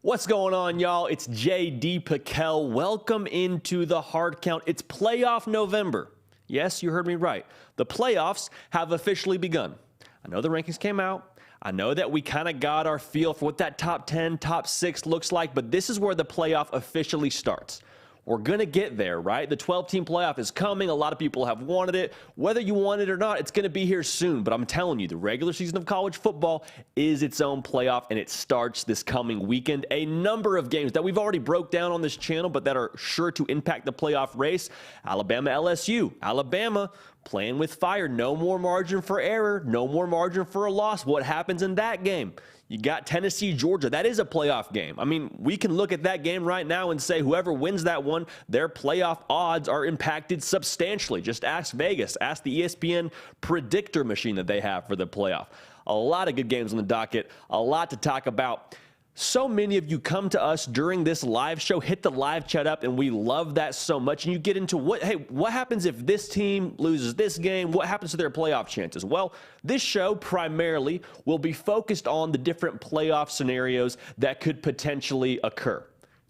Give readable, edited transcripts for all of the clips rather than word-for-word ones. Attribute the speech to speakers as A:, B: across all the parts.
A: What's going on, y'all? It's JD Piquel. Welcome into the Hard Count. It's playoff November. Yes, you heard me right. The playoffs have officially begun. I know the rankings came out. I know that we kind of got our feel for what that top 10, top 6 looks like, but this is where the playoff officially starts. We're going to get there, right? The 12-team playoff is coming. A lot of people have wanted it. Whether you want it or not, it's going to be here soon. But I'm telling you, the regular season of college football is its own playoff, and it starts this coming weekend. A number of games that we've already broke down on this channel, but that are sure to impact the playoff race. Alabama, LSU. Alabama playing with fire. No more margin for error. No more margin for a loss. What happens in that game? You got Tennessee, Georgia. That is a playoff game. I mean, we can look at that game right now and say whoever wins that one, their playoff odds are impacted substantially. Just ask Vegas. Ask the ESPN predictor machine that they have for the playoff. A lot of good games on the docket. A lot to talk about. So many of you come to us during this live show, hit the live chat up, and we love that so much. And you get into what happens if this team loses this game? What happens to their playoff chances? Well, this show primarily will be focused on the different playoff scenarios that could potentially occur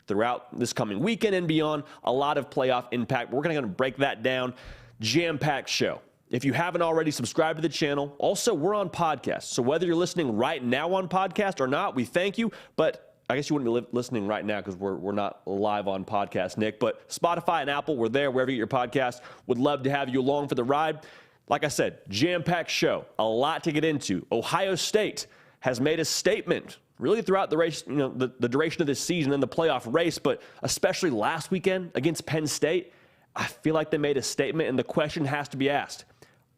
A: throughout this coming weekend and beyond. A lot of playoff impact. We're going to break that down. Jam-packed show. If you haven't already, subscribe to the channel. Also, we're on podcast. So whether you're listening right now on podcast or not, we thank you. But I guess you wouldn't be listening right now because we're not live on podcast, Nick. But Spotify and Apple, we're there wherever you get your podcast. Would love to have you along for the ride. Like I said, jam-packed show. A lot to get into. Ohio State has made a statement really throughout the race, the duration of this season and the playoff race, but especially last weekend against Penn State. I feel like they made a statement, and the question has to be asked.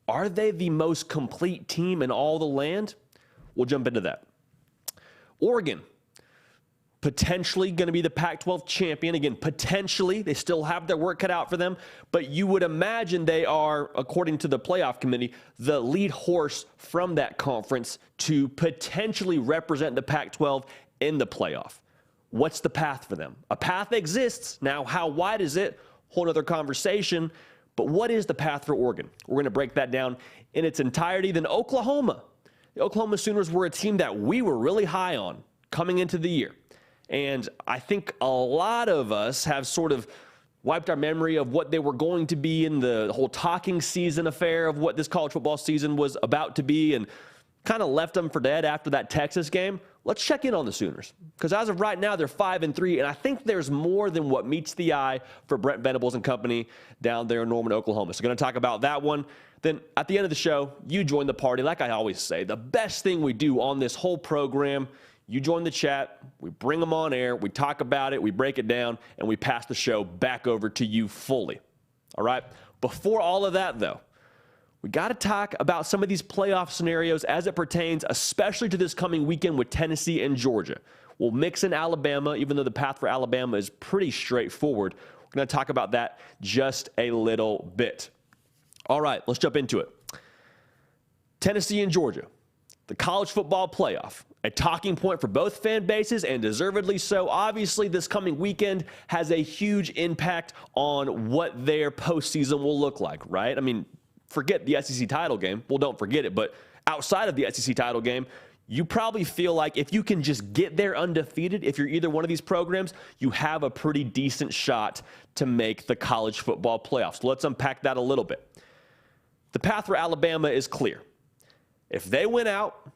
A: Are they the most complete team in all the land? We'll jump into that. Oregon, potentially going to be the Pac-12 champion. Again, potentially. They still have their work cut out for them. But you would imagine they are, according to the playoff committee, the lead horse from that conference to potentially represent the Pac-12 in the playoff. What's the path for them? A path exists. Now, how wide is it? Whole other conversation. But what is the path for Oregon? We're going to break that down in its entirety. Then Oklahoma. The Oklahoma Sooners were a team that we were really high on coming into the year. And I think a lot of us have sort of wiped our memory of what they were going to be in the whole talking season affair of what this college football season was about to be and kind of left them for dead after that Texas game. Let's check in on the Sooners because as of right now, they're 5-3, and I think there's more than what meets the eye for Brent Venables and company down there in Norman, Oklahoma. So going to talk about that one. Then at the end of the show, you join the party. Like I always say, the best thing we do on this whole program, you join the chat, we bring them on air, we talk about it, we break it down, and we pass the show back over to you fully. All right? Before all of that, though, we got to talk about some of these playoff scenarios as it pertains, especially to this coming weekend with Tennessee and Georgia. We'll mix in Alabama, even though the path for Alabama is pretty straightforward. We're going to talk about that just a little bit. All right, let's jump into it. Tennessee and Georgia, the college football playoff, a talking point for both fan bases and deservedly so. Obviously, this coming weekend has a huge impact on what their postseason will look like, right? I mean, forget the SEC title game. Well, don't forget it. But outside of the SEC title game, you probably feel like if you can just get there undefeated, if you're either one of these programs, you have a pretty decent shot to make the college football playoffs. So let's unpack that a little bit. The path for Alabama is clear. If they win out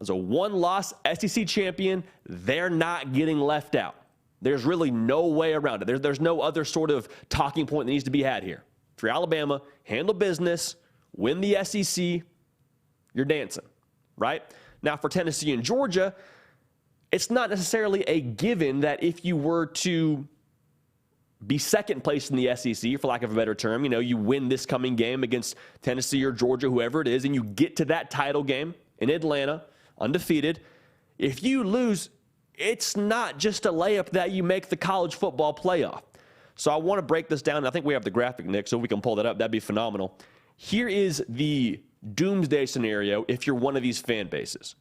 A: as a one-loss SEC champion, they're not getting left out. There's really no way around it. There's no other sort of talking point that needs to be had here. For Alabama, handle business, win the SEC, you're dancing, right? Now, for Tennessee and Georgia, it's not necessarily a given that if you were to be second place in the SEC, for lack of a better term, you win this coming game against Tennessee or Georgia, whoever it is, and you get to that title game in Atlanta, undefeated. If you lose, it's not just a layup that you make the college football playoff. So I want to break this down. I think we have the graphic, Nick, so if we can pull that up. That'd be phenomenal. Here is the doomsday scenario if you're one of these fan bases,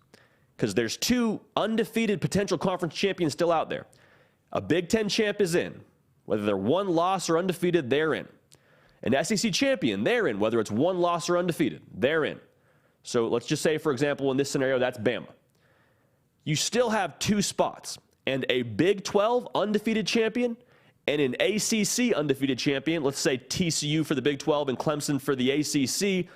A: because there's two undefeated potential conference champions still out there. A Big Ten champ is in. Whether they're one loss or undefeated, they're in. An SEC champion, they're in. Whether it's one loss or undefeated, they're in. So let's just say, for example, in this scenario, that's Bama. You still have two spots. and a Big 12 undefeated champion and an ACC undefeated champion, let's say TCU for the Big 12 and Clemson for the ACC,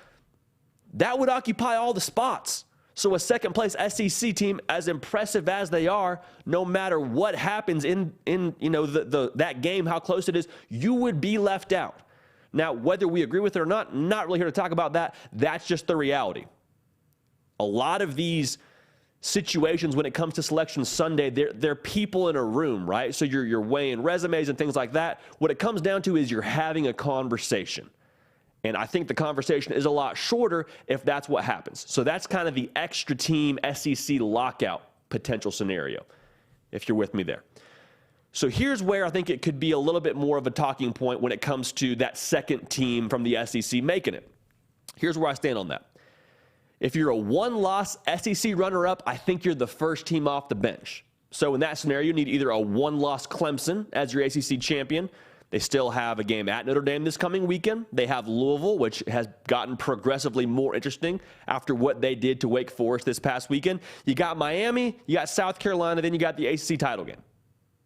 A: that would occupy all the spots. So a second-place SEC team, as impressive as they are, no matter what happens in that game, how close it is, you would be left out. Now, whether we agree with it or not really here to talk about that. That's just the reality. A lot of these situations when it comes to Selection Sunday, they're people in a room, right? So you're weighing resumes and things like that. What it comes down to is you're having a conversation. And I think the conversation is a lot shorter if that's what happens. So that's kind of the extra team SEC lockout potential scenario, if you're with me there. So here's where I think it could be a little bit more of a talking point when it comes to that second team from the SEC making it. Here's where I stand on that. If you're a one-loss SEC runner-up, I think you're the first team off the bench. So in that scenario, you need either a one-loss Clemson as your ACC champion. They still have a game at Notre Dame this coming weekend. They have Louisville, which has gotten progressively more interesting after what they did to Wake Forest this past weekend. You got Miami, you got South Carolina, then you got the ACC title game.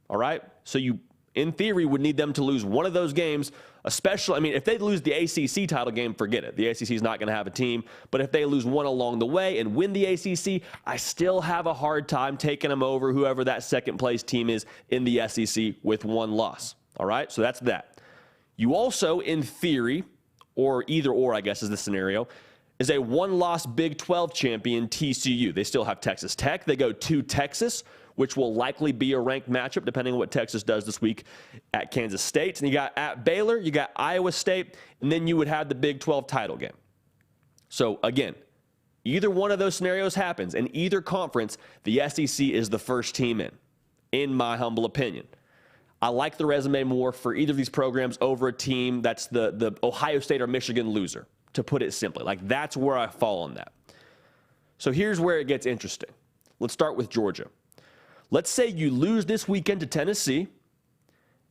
A: All right? So you, in theory, would need them to lose one of those games, especially, if they lose the ACC title game, forget it. The ACC is not going to have a team. But if they lose one along the way and win the ACC, I still have a hard time taking them over whoever that second-place team is in the SEC with one loss. All right, so that's that. You also, in theory, or either or, I guess is the scenario, is a one-loss Big 12 champion, TCU. They still have Texas Tech. They go to Texas, which will likely be a ranked matchup, depending on what Texas does this week at Kansas State. And you got at Baylor, you got Iowa State, and then you would have the Big 12 title game. So, again, either one of those scenarios happens. In either conference, the SEC is the first team in my humble opinion. I like the resume more for either of these programs over a team that's the Ohio State or Michigan loser, to put it simply. Like, that's where I fall on that. So here's where it gets interesting. Let's start with Georgia. Let's say you lose this weekend to Tennessee,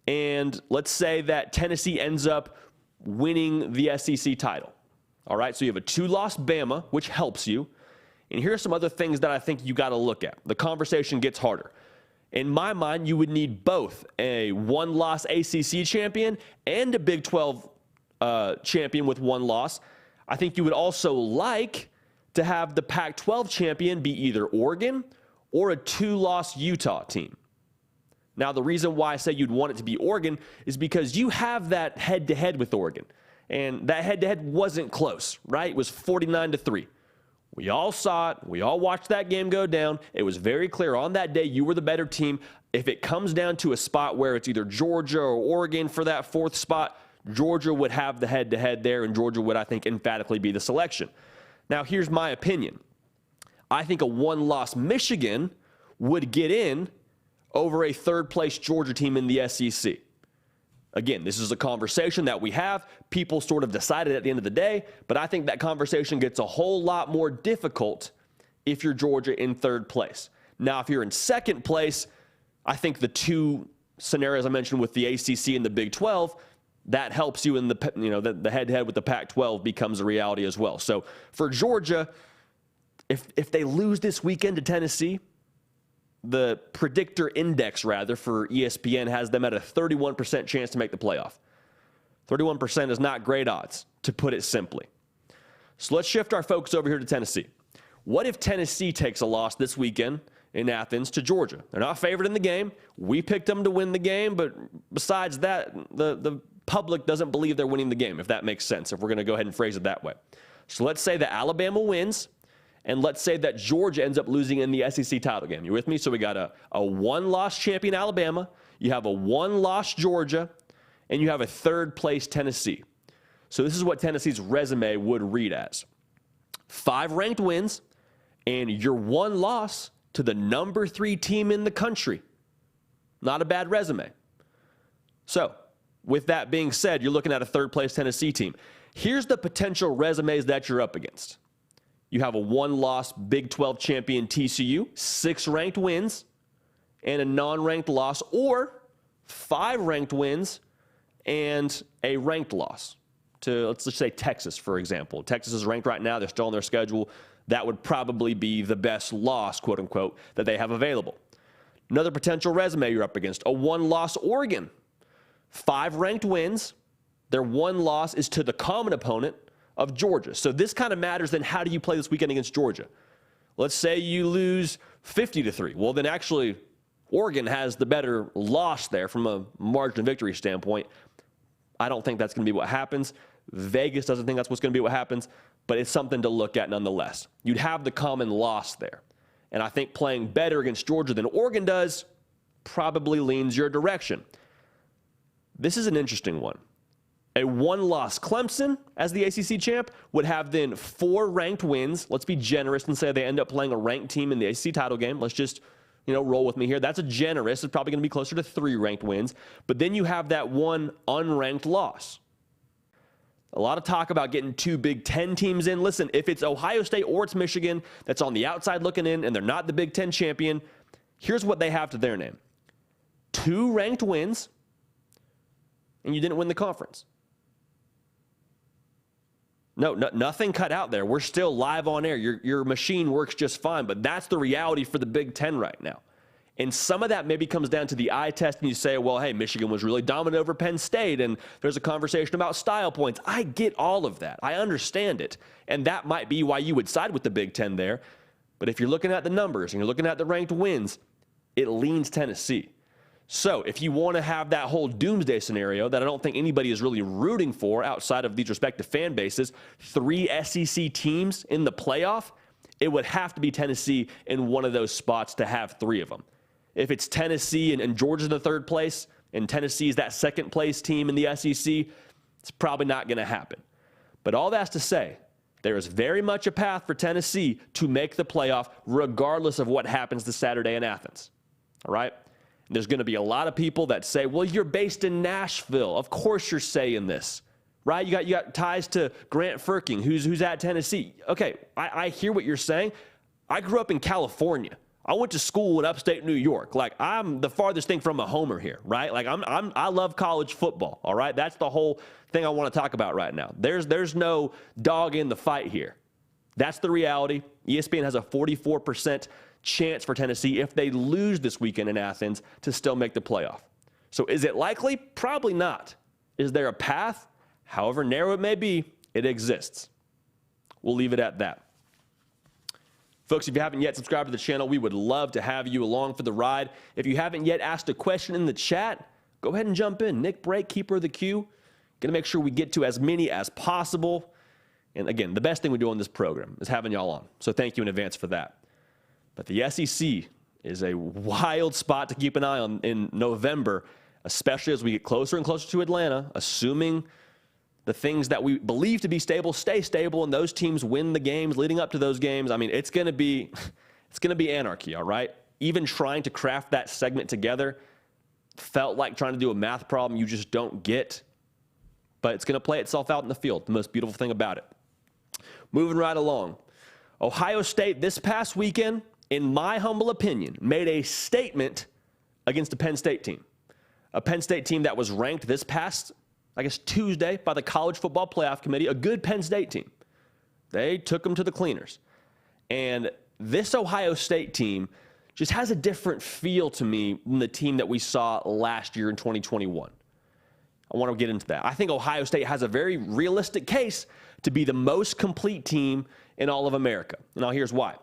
A: and let's say that Tennessee ends up winning the SEC title. All right, so you have a two-loss Bama, which helps you. And here are some other things that I think you got to look at. The conversation gets harder. In my mind, you would need both a one-loss ACC champion and a Big 12 champion with one loss. I think you would also like to have the Pac-12 champion be either Oregon or a two-loss Utah team. Now, the reason why I say you'd want it to be Oregon is because you have that head-to-head with Oregon. And that head-to-head wasn't close, right? It was 49-3. We all saw it. We all watched that game go down. It was very clear on that day you were the better team. If it comes down to a spot where it's either Georgia or Oregon for that fourth spot, Georgia would have the head-to-head there, and Georgia would, I think, emphatically be the selection. Now, here's my opinion. I think a one-loss Michigan would get in over a third-place Georgia team in the SEC. Again, this is a conversation that we have. People sort of decided at the end of the day, but I think that conversation gets a whole lot more difficult if you're Georgia in third place. Now, if you're in second place, I think the two scenarios I mentioned with the ACC and the Big 12, that helps you in the head-to-head with the Pac-12 becomes a reality as well. So for Georgia, if they lose this weekend to Tennessee, the predictor index, rather, for ESPN has them at a 31% chance to make the playoff. 31% is not great odds, to put it simply. So let's shift our focus over here to Tennessee. What if Tennessee takes a loss this weekend in Athens to Georgia? They're not favored in the game. We picked them to win the game, but besides that, the public doesn't believe they're winning the game, if that makes sense, if we're going to go ahead and phrase it that way. So let's say that Alabama wins, and let's say that Georgia ends up losing in the SEC title game. You with me? So we got a one-loss champion Alabama, you have a one-loss Georgia, and you have a third-place Tennessee. So this is what Tennessee's resume would read as. 5 ranked wins, and your one loss to the number 3 team in the country. Not a bad resume. So, with that being said, you're looking at a third-place Tennessee team. Here's the potential resumes that you're up against. You have a one-loss Big 12 champion TCU, 6 ranked wins, and a non-ranked loss, or 5 ranked wins and a ranked loss to, let's just say, Texas, for example. Texas is ranked right now. They're still on their schedule. That would probably be the best loss, quote-unquote, that they have available. Another potential resume you're up against, a one-loss Oregon. 5 ranked wins. Their one loss is to the common opponent of Georgia. So this kind of matters. Then how do you play this weekend against Georgia? Let's say you lose 50-3. Well, then actually Oregon has the better loss there from a margin of victory standpoint. I don't think that's going to be what happens. Vegas doesn't think that's what's going to be what happens, but it's something to look at nonetheless. You'd have the common loss there. And I think playing better against Georgia than Oregon does probably leans your direction. This is an interesting one. A one-loss Clemson as the ACC champ would have then 4 ranked wins. Let's be generous and say they end up playing a ranked team in the ACC title game. Let's just, roll with me here. That's a generous. It's probably going to be closer to 3 ranked wins. But then you have that one unranked loss. A lot of talk about getting 2 Big Ten teams in. Listen, if it's Ohio State or it's Michigan that's on the outside looking in and they're not the Big Ten champion, here's what they have to their name. 2 ranked wins, and you didn't win the conference. No, nothing cut out there. We're still live on air. Your machine works just fine, but that's the reality for the Big Ten right now. And some of that maybe comes down to the eye test, and you say, well, hey, Michigan was really dominant over Penn State, and there's a conversation about style points. I get all of that. I understand it. And that might be why you would side with the Big Ten there. But if you're looking at the numbers and you're looking at the ranked wins, it leans Tennessee. So if you want to have that whole doomsday scenario that I don't think anybody is really rooting for outside of these respective fan bases, 3 SEC teams in the playoff, it would have to be Tennessee in one of those spots to have 3 of them. If it's Tennessee and Georgia's in the 3rd place and Tennessee is that 2nd place team in the SEC, it's probably not going to happen. But all that's to say, there is very much a path for Tennessee to make the playoff regardless of what happens this Saturday in Athens. All right? There's going to be a lot of people that say, well, you're based in Nashville. Of course you're saying this, right? You got ties to Grant Firking, who's at Tennessee. Okay, I hear what you're saying. I grew up in California. I went to school in upstate New York. Like, I'm the farthest thing from a homer here, right? Like, I love college football, all right? That's the whole thing I want to talk about right now. There's no dog in the fight here. That's the reality. ESPN has a 44% chance for Tennessee, if they lose this weekend in Athens, to still make the playoff. So is it likely? Probably not. Is there a path? However narrow it may be, it exists. We'll leave it at that. Folks, if you haven't yet subscribed to the channel, we would love to have you along for the ride. If you haven't yet asked a question in the chat, go ahead and jump in. Nick Brake, keeper of the queue. Going to make sure we get to as many as possible. And again, the best thing we do on this program is having y'all on. So thank you in advance for that. But the SEC is a wild spot to keep an eye on in November, especially as we get closer and closer to Atlanta, assuming the things that we believe to be stable stay stable and those teams win the games leading up to those games. I mean, it's going to be anarchy, all right? Even trying to craft that segment together felt like trying to do a math problem you just don't get. But it's going to play itself out in the field, the most beautiful thing about it. Moving right along. Ohio State this past weekend, in my humble opinion, made a statement against a Penn State team. A Penn State team that was ranked this past, Tuesday by the College Football Playoff Committee, a good Penn State team. They took them to the cleaners. And this Ohio State team just has a different feel to me than the team that we saw last year in 2021. I want to get into that. I think Ohio State has a very realistic case to be the most complete team in all of America. Now, here's why.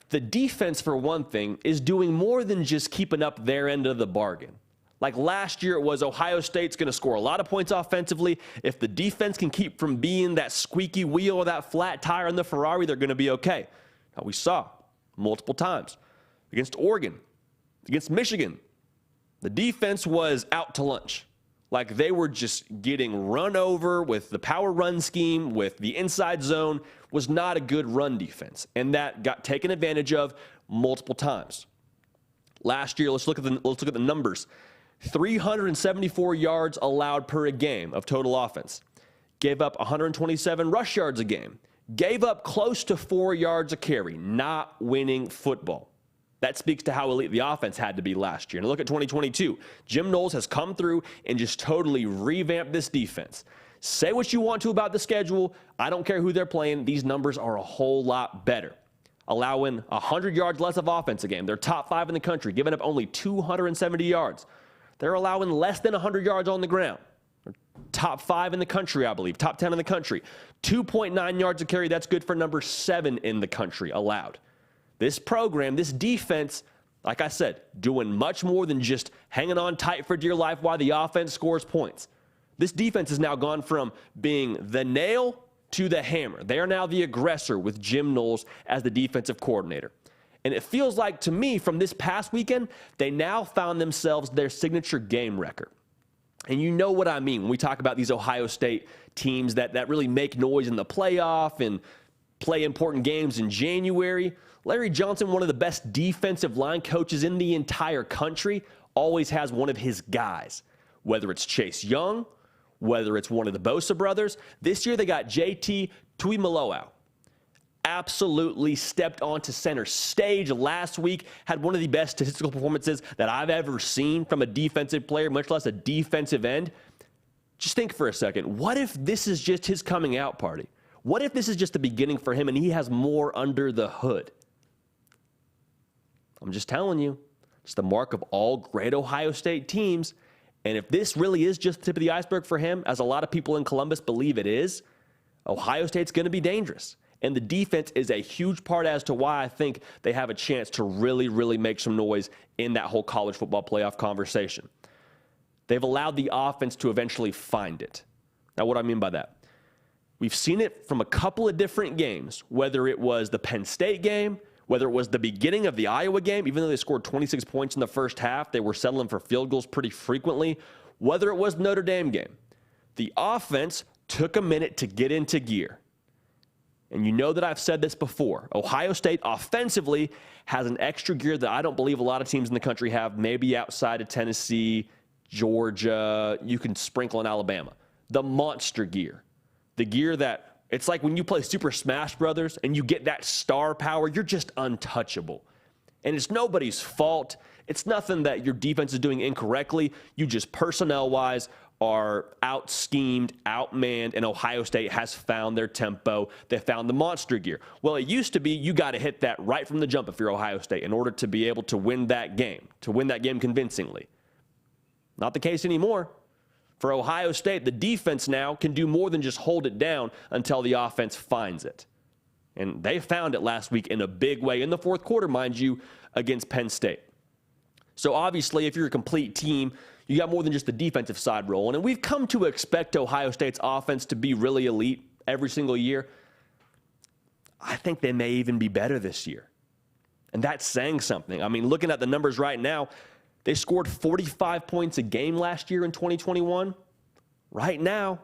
A: The defense, for one thing, is doing more than just keeping up their end of the bargain. Like last year, it was Ohio State's going to score a lot of points offensively. If the defense can keep from being that squeaky wheel or that flat tire on the Ferrari, they're going to be okay. Now, we saw multiple times against Oregon, against Michigan, the defense was out to lunch. Like they were just getting run over with the power run scheme, with the inside zone, was not a good run defense. And that got taken advantage of multiple times. Last year, let's look at the numbers. 374 yards allowed per game of total offense. Gave up 127 rush yards a game. Gave up close to 4 yards a carry. Not winning football. That speaks to how elite the offense had to be last year. And look at 2022. Jim Knowles has come through and just totally revamped this defense. Say what you want to about the schedule. I don't care who they're playing. These numbers are a whole lot better. allowing 100 yards less of offense a game. They're top 5 in the country, giving up only 270 yards. They're allowing less than 100 yards on the ground. They're top 5 in the country, I believe, top 10 in the country. 2.9 yards a carry, that's good for number 7 in the country allowed. This program, this defense, like I said, doing much more than just hanging on tight for dear life while the offense scores points. This defense has now gone from being the nail to the hammer. They are now the aggressor with Jim Knowles as the defensive coordinator. And it feels like, to me, from this past weekend, they now found themselves their signature game record. And you know what I mean when we talk about these Ohio State teams that really make noise in the playoff and play important games in January. Larry Johnson, one of the best defensive line coaches in the entire country, always has one of his guys, whether it's Chase Young, whether it's one of the Bosa brothers. This year they got JT Tuimoloau. Absolutely stepped onto center stage last week, had one of the best statistical performances that I've ever seen from a defensive player, much less a defensive end. Just think for a second, what if this is just his coming out party? What if this is just the beginning for him and he has more under the hood? I'm just telling you, it's the mark of all great Ohio State teams. And if this really is just the tip of the iceberg for him, as a lot of people in Columbus believe it is, Ohio State's going to be dangerous. And the defense is a huge part as to why I think they have a chance to really, really make some noise in that whole college football playoff conversation. They've allowed the offense to eventually find it. Now, what do I mean by that? We've seen it from a couple of different games, whether it was the Penn State game, whether it was the beginning of the Iowa game, even though they scored 26 points in the first half, they were settling for field goals pretty frequently, whether it was the Notre Dame game. The offense took a minute to get into gear. And you know that I've said this before. Ohio State offensively has an extra gear that I don't believe a lot of teams in the country have, maybe outside of Tennessee, Georgia, you can sprinkle in Alabama. The monster gear. The gear that, it's like when you play Super Smash Brothers and you get that star power, you're just untouchable. And it's nobody's fault. It's nothing that your defense is doing incorrectly. You just personnel-wise are out-schemed, outmanned, and Ohio State has found their tempo. They found the monster gear. Well, it used to be you got to hit that right from the jump if you're Ohio State in order to be able to win that game convincingly. Not the case anymore. For Ohio State, the defense now can do more than just hold it down until the offense finds it. And they found it last week in a big way, in the fourth quarter, mind you, against Penn State. So obviously, if you're a complete team, you got more than just the defensive side rolling. And we've come to expect Ohio State's offense to be really elite every single year. I think they may even be better this year. And that's saying something. I mean, looking at the numbers right now, they scored 45 points a game last year in 2021. Right now,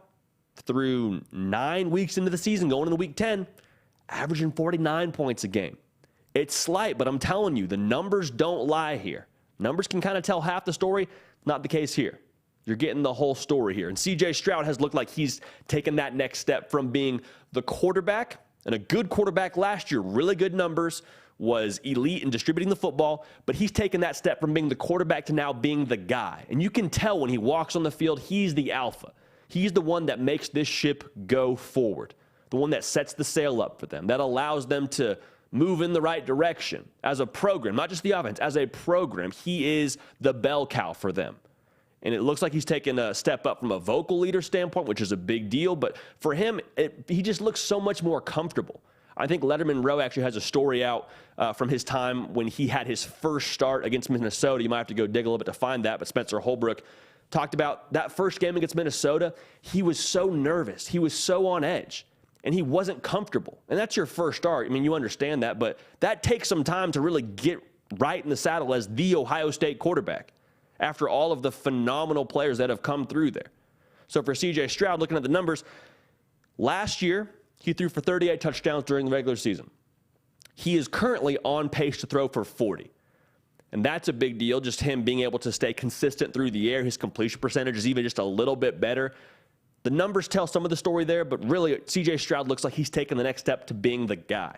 A: through 9 weeks into the season, going into week 10, averaging 49 points a game. It's slight, but I'm telling you, the numbers don't lie here. Numbers can kind of tell half the story. Not the case here. You're getting the whole story here. And C.J. Stroud has looked like he's taken that next step from being the quarterback, and a good quarterback last year, really good numbers, was elite in distributing the football, but he's taken that step from being the quarterback to now being the guy. And you can tell when he walks on the field, he's the alpha. He's the one that makes this ship go forward, the one that sets the sail up for them, that allows them to move in the right direction as a program, not just the offense, as a program. He is the bell cow for them. And it looks like he's taken a step up from a vocal leader standpoint, which is a big deal. But for him, he just looks so much more comfortable. I think Letterman Rowe actually has a story out from his time when he had his first start against Minnesota. You might have to go dig a little bit to find that, but Spencer Holbrook talked about that first game against Minnesota. He was so nervous. He was so on edge. And he wasn't comfortable. And that's your first start. I mean, you understand that, but that takes some time to really get right in the saddle as the Ohio State quarterback after all of the phenomenal players that have come through there. So for C.J. Stroud, looking at the numbers, last year he threw for 38 touchdowns during the regular season. He is currently on pace to throw for 40. And that's a big deal, just him being able to stay consistent through the air. His completion percentage is even just a little bit better. The numbers tell some of the story there, but really, C.J. Stroud looks like he's taken the next step to being the guy.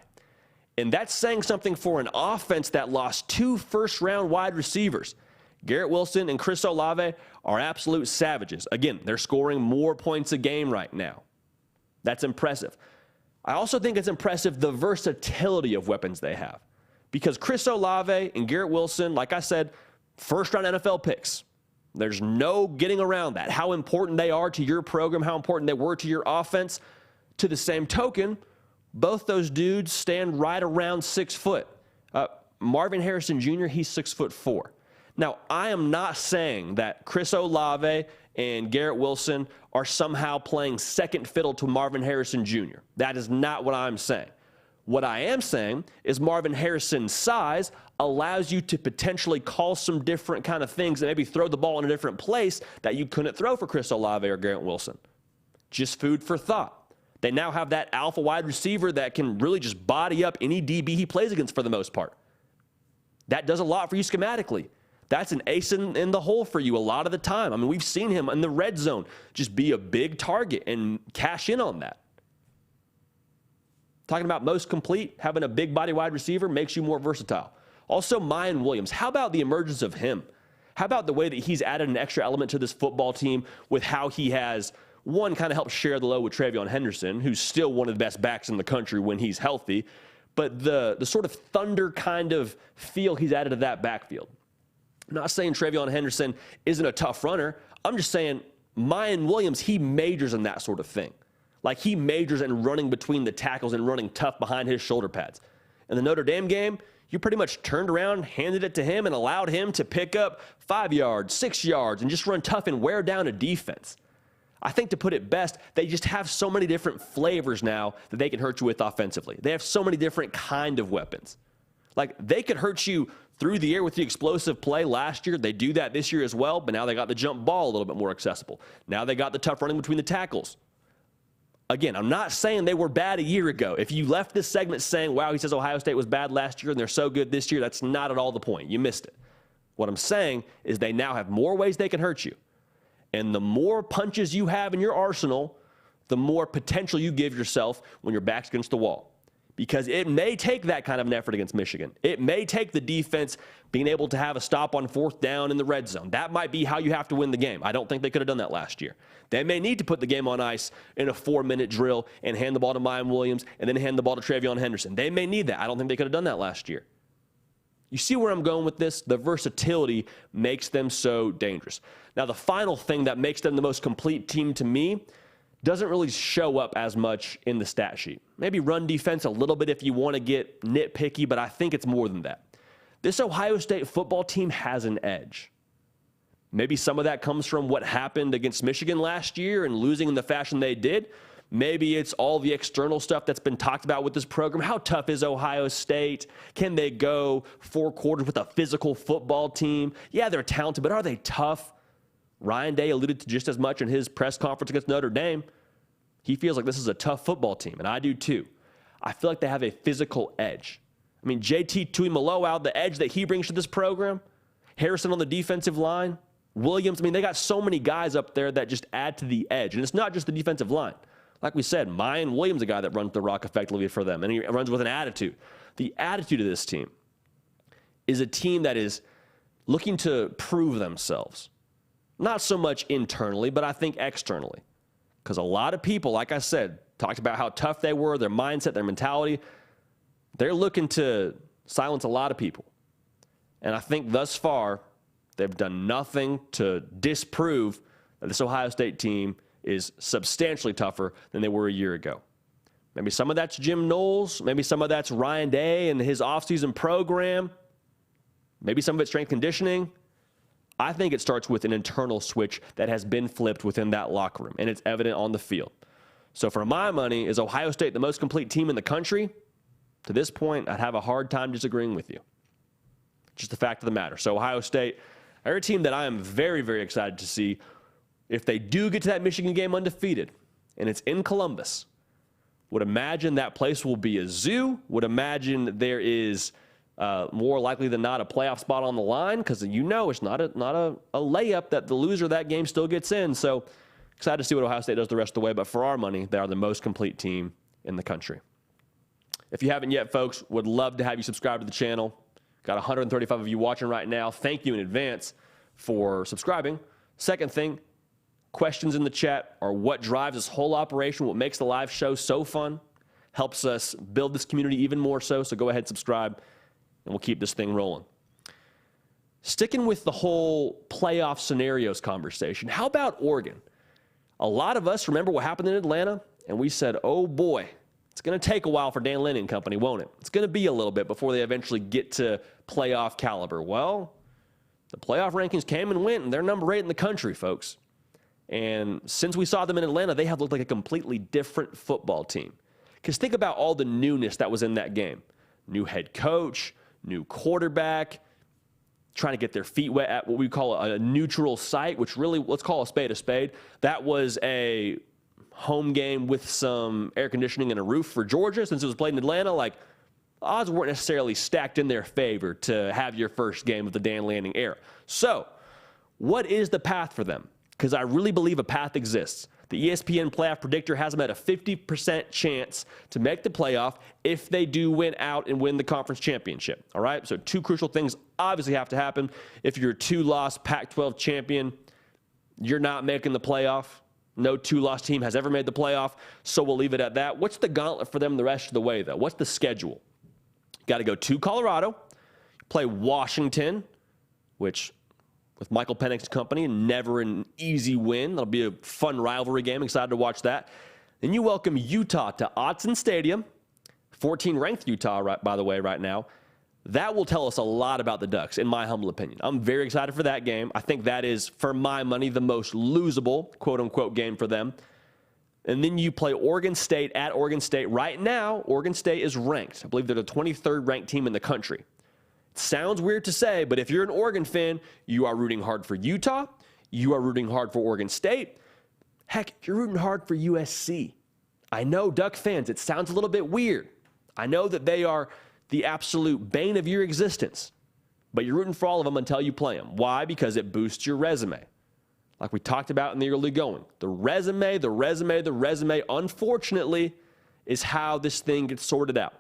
A: And that's saying something for an offense that lost 2 first-round wide receivers. Garrett Wilson and Chris Olave are absolute savages. Again, they're scoring more points a game right now. That's impressive. I also think it's impressive the versatility of weapons they have. Because Chris Olave and Garrett Wilson, like I said, first-round NFL picks. There's no getting around that. How important they are to your program, how important they were to your offense. To the same token, both those dudes stand right around 6 foot. Marvin Harrison Jr., he's 6'4". Now, I am not saying that Chris Olave and Garrett Wilson are somehow playing second fiddle to Marvin Harrison Jr. That is not what I'm saying. What I am saying is Marvin Harrison's size allows you to potentially call some different kind of things and maybe throw the ball in a different place that you couldn't throw for Chris Olave or Garrett Wilson. Just food for thought. They now have that alpha wide receiver that can really just body up any DB he plays against for the most part. That does a lot for you schematically. That's an ace in the hole for you a lot of the time. I mean, we've seen him in the red zone just be a big target and cash in on that. Talking about most complete, having a big body wide receiver makes you more versatile. Also, Mayan Williams. How about the emergence of him? How about the way that he's added an extra element to this football team with how he has, one, kind of helped share the load with TreVeyon Henderson, who's still one of the best backs in the country when he's healthy, but the sort of thunder kind of feel he's added to that backfield. I'm not saying TreVeyon Henderson isn't a tough runner. I'm just saying Mayan Williams, he majors in that sort of thing. Like he majors in running between the tackles and running tough behind his shoulder pads. In the Notre Dame game, you pretty much turned around, handed it to him, and allowed him to pick up 5 yards, 6 yards, and just run tough and wear down a defense. I think to put it best, they just have so many different flavors now that they can hurt you with offensively. They have so many different kind of weapons. Like they could hurt you through the air with the explosive play last year. They do that this year as well, but now they got the jump ball a little bit more accessible. Now they got the tough running between the tackles. Again, I'm not saying they were bad a year ago. If you left this segment saying, wow, he says Ohio State was bad last year and they're so good this year, that's not at all the point. You missed it. What I'm saying is they now have more ways they can hurt you. And the more punches you have in your arsenal, the more potential you give yourself when your back's against the wall. Because it may take that kind of an effort against Michigan. It may take the defense being able to have a stop on 4th down in the red zone. That might be how you have to win the game. I don't think they could have done that last year. They may need to put the game on ice in a 4-minute drill and hand the ball to Mayan Williams and then hand the ball to TreVeyon Henderson. They may need that. I don't think they could have done that last year. You see where I'm going with this? The versatility makes them so dangerous. Now, the final thing that makes them the most complete team to me doesn't really show up as much in the stat sheet. Maybe run defense a little bit if you want to get nitpicky, but I think it's more than that. This Ohio State football team has an edge. Maybe some of that comes from what happened against Michigan last year and losing in the fashion they did. Maybe it's all the external stuff that's been talked about with this program. How tough is Ohio State? Can they go 4 quarters with a physical football team? Yeah, they're talented, but are they tough? Ryan Day alluded to just as much in his press conference against Notre Dame. He feels like this is a tough football team, and I do too. I feel like they have a physical edge. I mean, JT Tuimoloau, the edge that he brings to this program, Harrison on the defensive line, Williams. I mean, they got so many guys up there that just add to the edge. And it's not just the defensive line. Like we said, Mayan Williams, a guy that runs the rock effectively for them, and he runs with an attitude. The attitude of this team is a team that is looking to prove themselves. Not so much internally, but I think externally. Because a lot of people, like I said, talked about how tough they were, their mindset, their mentality. They're looking to silence a lot of people. And I think thus far, they've done nothing to disprove that this Ohio State team is substantially tougher than they were a year ago. Maybe some of that's Jim Knowles. Maybe some of that's Ryan Day and his offseason program. Maybe some of it's strength conditioning. I think it starts with an internal switch that has been flipped within that locker room, and it's evident on the field. So for my money, is Ohio State the most complete team in the country? To this point, I'd have a hard time disagreeing with you. Just the fact of the matter. So Ohio State, they're a team that I am very, very excited to see if they do get to that Michigan game undefeated, and it's in Columbus. Would imagine that place will be a zoo. Would imagine there is more likely than not a playoff spot on the line, because you know it's not a layup that the loser of that game still gets in. So excited to see what Ohio State does the rest of the way. But for our money, they are the most complete team in the country. If you haven't yet, folks, would love to have you subscribe to the channel. Got 135 of you watching right now. Thank you in advance for subscribing. Second thing, questions in the chat are what drives this whole operation, what makes the live show so fun. Helps us build this community even more so. So go ahead, subscribe, and we'll keep this thing rolling. Sticking with the whole playoff scenarios conversation, how about Oregon? A lot of us remember what happened in Atlanta, and we said, oh boy, it's going to take a while for Dan Lanning and company, won't it? It's going to be a little bit before they eventually get to playoff caliber. Well, the playoff rankings came and went, and they're number 8 in the country, folks. And since we saw them in Atlanta, they have looked like a completely different football team. Because think about all the newness that was in that game. New head coach, new quarterback, trying to get their feet wet at what we call a neutral site, which really, let's call a spade a spade. That was a home game with some air conditioning and a roof for Georgia. Since it was played in Atlanta, like, odds weren't necessarily stacked in their favor to have your first game of the Dan Lanning era. So, what is the path for them? Because I really believe a path exists. The ESPN playoff predictor has them at a 50% chance to make the playoff if they do win out and win the conference championship. All right? So, 2 crucial things obviously have to happen. If you're a 2-loss Pac-12 champion, you're not making the playoff. No 2-loss team has ever made the playoff, so we'll leave it at that. What's the gauntlet for them the rest of the way, though? What's the schedule? Got to go to Colorado, play Washington, which with Michael Penix's company, never an easy win. That'll be a fun rivalry game. Excited to watch that. Then you welcome Utah to Autzen Stadium, 14th-ranked Utah, by the way, right now. That will tell us a lot about the Ducks, in my humble opinion. I'm very excited for that game. I think that is, for my money, the most losable, quote-unquote, game for them. And then you play Oregon State at Oregon State. Right now, Oregon State is ranked. I believe they're the 23rd ranked team in the country. It sounds weird to say, but if you're an Oregon fan, you are rooting hard for Utah. You are rooting hard for Oregon State. Heck, you're rooting hard for USC. I know, Duck fans, it sounds a little bit weird. I know that they are the absolute bane of your existence, but you're rooting for all of them until you play them. Why? Because it boosts your resume. Like we talked about in the early going. The resume, unfortunately, is how this thing gets sorted out.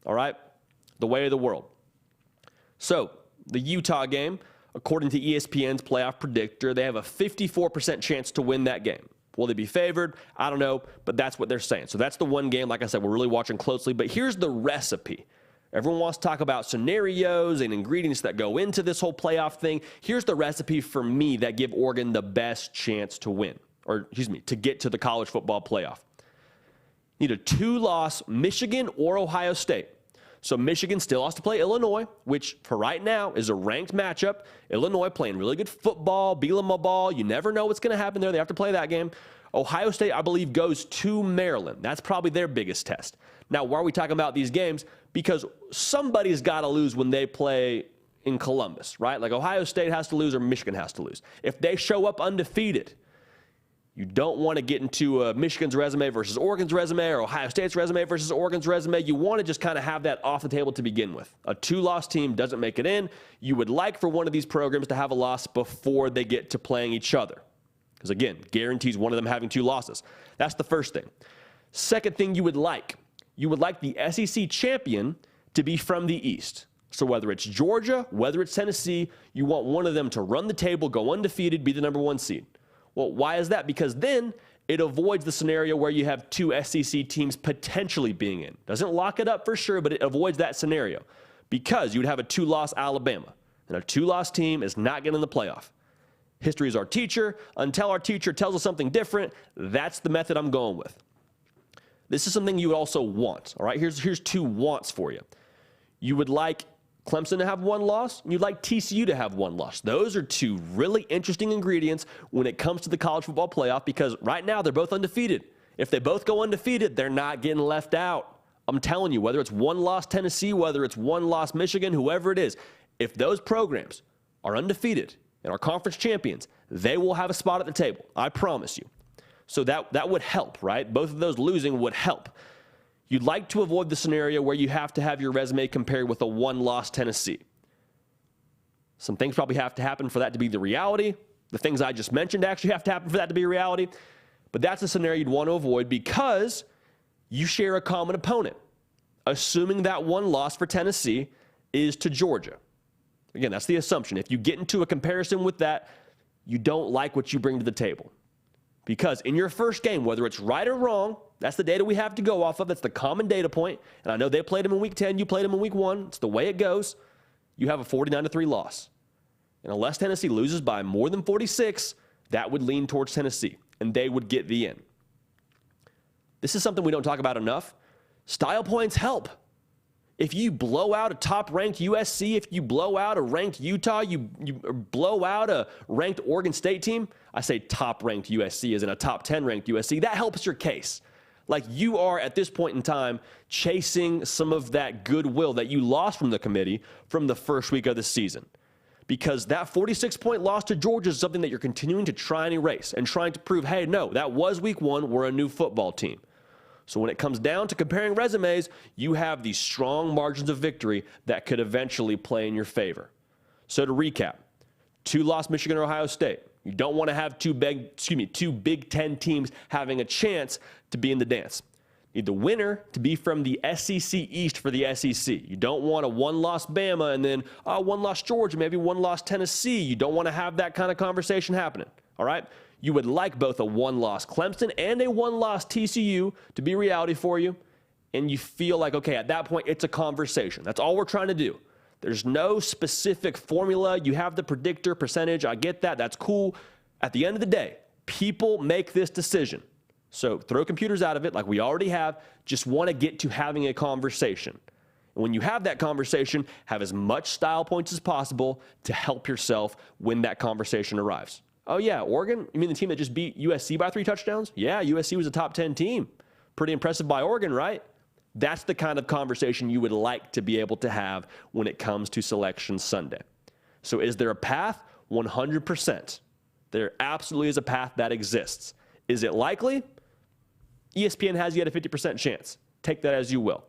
A: All right? The way of the world. So, the Utah game, according to ESPN's playoff predictor, they have a 54% chance to win that game. Will they be favored? I don't know, but that's what they're saying. So that's the one game, like I said, we're really watching closely. But here's the recipe. Everyone wants to talk about scenarios and ingredients that go into this whole playoff thing. Here's the recipe for me that give Oregon the best chance to win, to get to the college football playoff. Need a 2-loss Michigan or Ohio State. So Michigan still has to play Illinois, which for right now is a ranked matchup. Illinois playing really good football, Bielema ball. You never know what's going to happen there. They have to play that game. Ohio State, I believe, goes to Maryland. That's probably their biggest test. Now, why are we talking about these games? Because somebody's got to lose when they play in Columbus, right? Like Ohio State has to lose or Michigan has to lose. If they show up undefeated, you don't want to get into Michigan's resume versus Oregon's resume or Ohio State's resume versus Oregon's resume. You want to just kind of have that off the table to begin with. A 2-loss team doesn't make it in. You would like for one of these programs to have a loss before they get to playing each other. Because, again, guarantees one of them having 2 losses. That's the first thing. Second thing you would like the SEC champion to be from the East. So whether it's Georgia, whether it's Tennessee, you want one of them to run the table, go undefeated, be the number 1 seed. Well, why is that? Because then it avoids the scenario where you have 2 SEC teams potentially being in. Doesn't lock it up for sure, but it avoids that scenario. Because you would have a 2-loss Alabama. And a 2-loss team is not getting in the playoff. History is our teacher. Until our teacher tells us something different, that's the method I'm going with. This is something you would also want. All right, here's 2 wants for you. You would like Clemson to have 1 loss, and you'd like TCU to have 1 loss. Those are 2 really interesting ingredients when it comes to the college football playoff because right now they're both undefeated. If they both go undefeated, they're not getting left out. I'm telling you, whether it's 1-loss Tennessee, whether it's 1-loss Michigan, whoever it is, if those programs are undefeated and are conference champions, they will have a spot at the table. I promise you. So that would help, right? Both of those losing would help. You'd like to avoid the scenario where you have to have your resume compared with a 1-loss Tennessee. Some things probably have to happen for that to be the reality. The things I just mentioned actually have to happen for that to be a reality. But that's a scenario you'd want to avoid because you share a common opponent, assuming that 1 loss for Tennessee is to Georgia. Again, that's the assumption. If you get into a comparison with that, you don't like what you bring to the table. Because in your first game, whether it's right or wrong, that's the data we have to go off of. That's the common data point. And I know they played them in week 10. You played them in week 1. It's the way it goes. You have a 49-3 loss. And unless Tennessee loses by more than 46, that would lean towards Tennessee, and they would get the in. This is something we don't talk about enough. Style points help. If you blow out a top-ranked USC, if you blow out a ranked Utah, you blow out a ranked Oregon State team, I say top-ranked USC as in a top 10 ranked USC, that helps your case. Like, you are, at this point in time, chasing some of that goodwill that you lost from the committee from the first week of the season. Because that 46-point loss to Georgia is something that you're continuing to try and erase and trying to prove, hey, no, that was week 1. We're a new football team. So when it comes down to comparing resumes, you have these strong margins of victory that could eventually play in your favor. So to recap, 2-loss Michigan or Ohio State. You don't want to have two Big Ten teams having a chance to be in the dance. You need the winner to be from the SEC East for the SEC. You don't want a 1-loss Bama and then 1-loss Georgia, maybe 1-loss Tennessee. You don't want to have that kind of conversation happening, all right? You would like both a 1-loss Clemson and a 1-loss TCU to be reality for you, and you feel like, okay, at that point, it's a conversation. That's all we're trying to do. There's no specific formula. You have the predictor percentage. I get that. That's cool. At the end of the day, people make this decision. So throw computers out of it like we already have. Just want to get to having a conversation. And when you have that conversation, have as much style points as possible to help yourself when that conversation arrives. Oh, yeah, Oregon? You mean the team that just beat USC by 3 touchdowns? Yeah, USC was a top 10 team. Pretty impressive by Oregon, right? That's the kind of conversation you would like to be able to have when it comes to Selection Sunday. So is there a path? 100%. There absolutely is a path that exists. Is it likely? ESPN has yet a 50% chance. Take that as you will.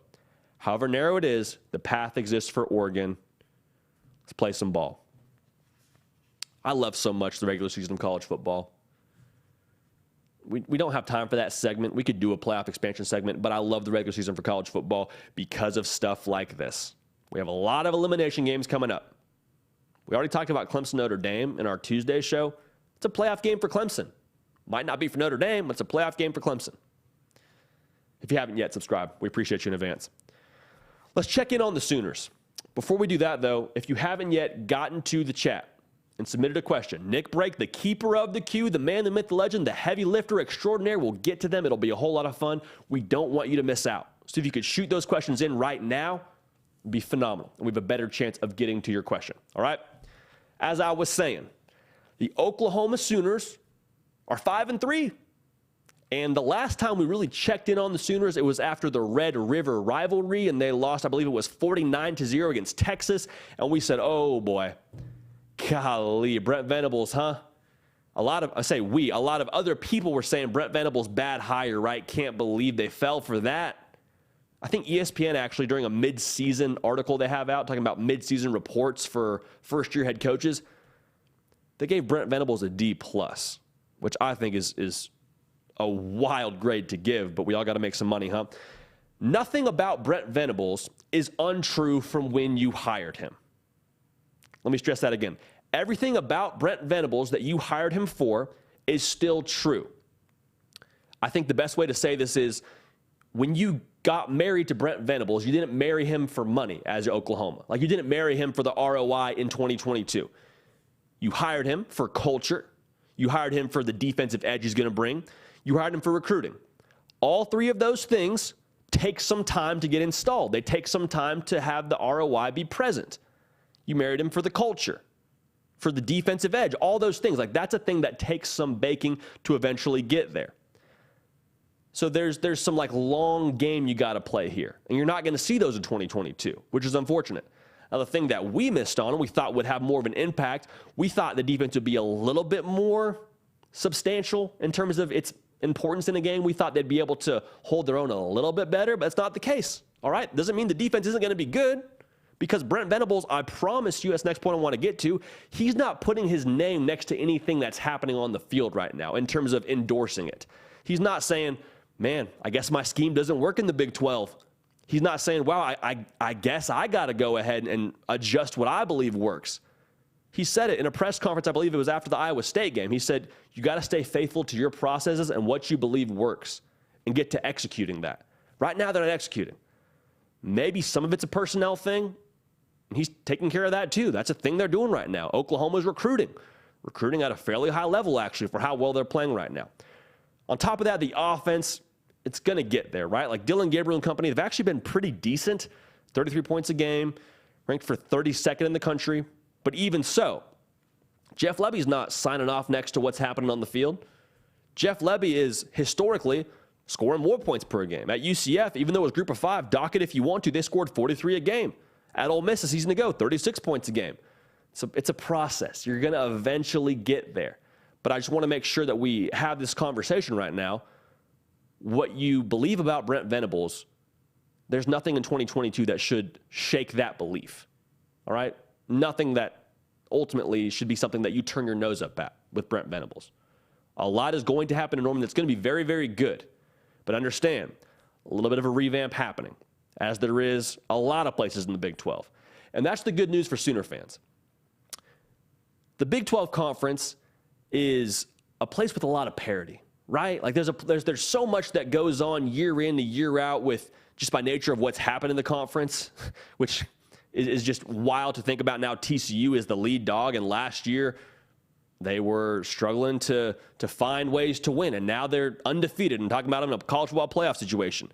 A: However narrow it is, the path exists for Oregon. Let's play some ball. I love so much the regular season of college football. We don't have time for that segment. We could do a playoff expansion segment, but I love the regular season for college football because of stuff like this. We have a lot of elimination games coming up. We already talked about Clemson Notre Dame in our Tuesday show. It's a playoff game for Clemson. Might not be for Notre Dame, but it's a playoff game for Clemson. If you haven't yet, subscribe. We appreciate you in advance. Let's check in on the Sooners. Before we do that, though, if you haven't yet gotten to the chat and submitted a question, Nick Brake, the keeper of the queue, the man, the myth, the legend, the heavy lifter extraordinaire, we'll get to them. It'll be a whole lot of fun. We don't want you to miss out. So if you could shoot those questions in right now, it'd be phenomenal, and we have a better chance of getting to your question, all right? As I was saying, the Oklahoma Sooners are 5-3. And the last time we really checked in on the Sooners, it was after the Red River rivalry, and they lost, I believe it was 49-0 against Texas. And we said, oh boy, golly, Brent Venables, huh? A lot of other people were saying Brent Venables bad hire, right? Can't believe they fell for that. I think ESPN actually, during a mid-season article they have out, talking about mid-season reports for first-year head coaches, they gave Brent Venables a D+, which I think is a wild grade to give, but we all got to make some money, huh? Nothing about Brent Venables is untrue from when you hired him. Let me stress that again. Everything about Brent Venables that you hired him for is still true. I think the best way to say this is when you got married to Brent Venables, you didn't marry him for money as Oklahoma. Like, you didn't marry him for the ROI in 2022. You hired him for culture. You hired him for the defensive edge he's going to bring. You hired him for recruiting. All three of those things take some time to get installed. They take some time to have the ROI be present. You married him for the culture, for the defensive edge, all those things. Like, that's a thing that takes some baking to eventually get there. So there's some like long game you got to play here. And you're not going to see those in 2022, which is unfortunate. Now, the thing that we missed on and we thought would have more of an impact, we thought the defense would be a little bit more substantial in terms of its importance in a game. We thought they'd be able to hold their own a little bit better, but that's not the case. All right? Doesn't mean the defense isn't going to be good, because Brent Venables, I promise you, that's the next point I want to get to, he's not putting his name next to anything that's happening on the field right now in terms of endorsing it. He's not saying, man, I guess my scheme doesn't work in the Big 12. He's not saying, wow, I guess I got to go ahead and adjust what I believe works. He said it in a press conference, I believe it was after the Iowa State game. He said, you got to stay faithful to your processes and what you believe works and get to executing that. Right now, they're not executing. Maybe some of it's a personnel thing. And he's taking care of that too. That's a thing they're doing right now. Oklahoma's recruiting at a fairly high level, actually, for how well they're playing right now. On top of that, the offense, it's going to get there, right? Like Dylan Gabriel and company, they've actually been pretty decent. 33 points a game, ranked for 32nd in the country. But even so, Jeff Lebby's not signing off next to what's happening on the field. Jeff Lebby is historically scoring more points per game. At UCF, even though it was group of 5, dock it if you want to, they scored 43 a game. At Ole Miss a season ago, 36 points a game. So it's a process. You're going to eventually get there. But I just want to make sure that we have this conversation right now. What you believe about Brent Venables, there's nothing in 2022 that should shake that belief. All right? Nothing that ultimately should be something that you turn your nose up at with Brent Venables. A lot is going to happen in Norman that's going to be very, very good. But understand, a little bit of a revamp happening, as there is a lot of places in the Big 12. And that's the good news for Sooner fans. The Big 12 Conference is a place with a lot of parity, right? Like there's so much that goes on year in to year out with just by nature of what's happened in the conference, which is just wild to think about. Now TCU is the lead dog, and last year they were struggling to find ways to win, and now they're undefeated. And talking about them in a college football playoff situation.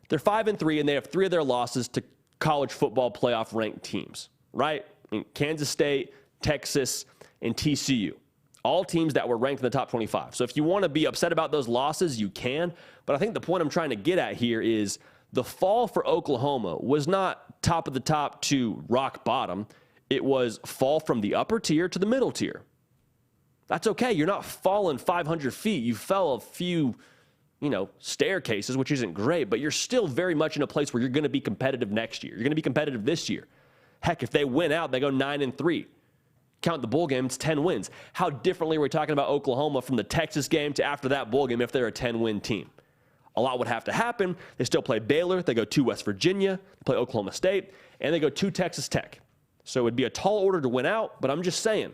A: They're 5-3, and they have 3 of their losses to college football playoff ranked teams, right? I mean, Kansas State, Texas, and TCU. All teams that were ranked in the top 25. So if you want to be upset about those losses, you can. But I think the point I'm trying to get at here is the fall for Oklahoma was not top of the top to rock bottom. It was fall from the upper tier to the middle tier. That's okay. You're not falling 500 feet. You fell a few, staircases, which isn't great, but you're still very much in a place where you're going to be competitive next year. You're going to be competitive this year. Heck, if they win out, they go 9-3. Count the bowl game, it's 10 wins. How differently are we talking about Oklahoma from the Texas game to after that bowl game if they're a 10-win team? A lot would have to happen. They still play Baylor. They go to West Virginia. They play Oklahoma State. And they go to Texas Tech. So it would be a tall order to win out, but I'm just saying,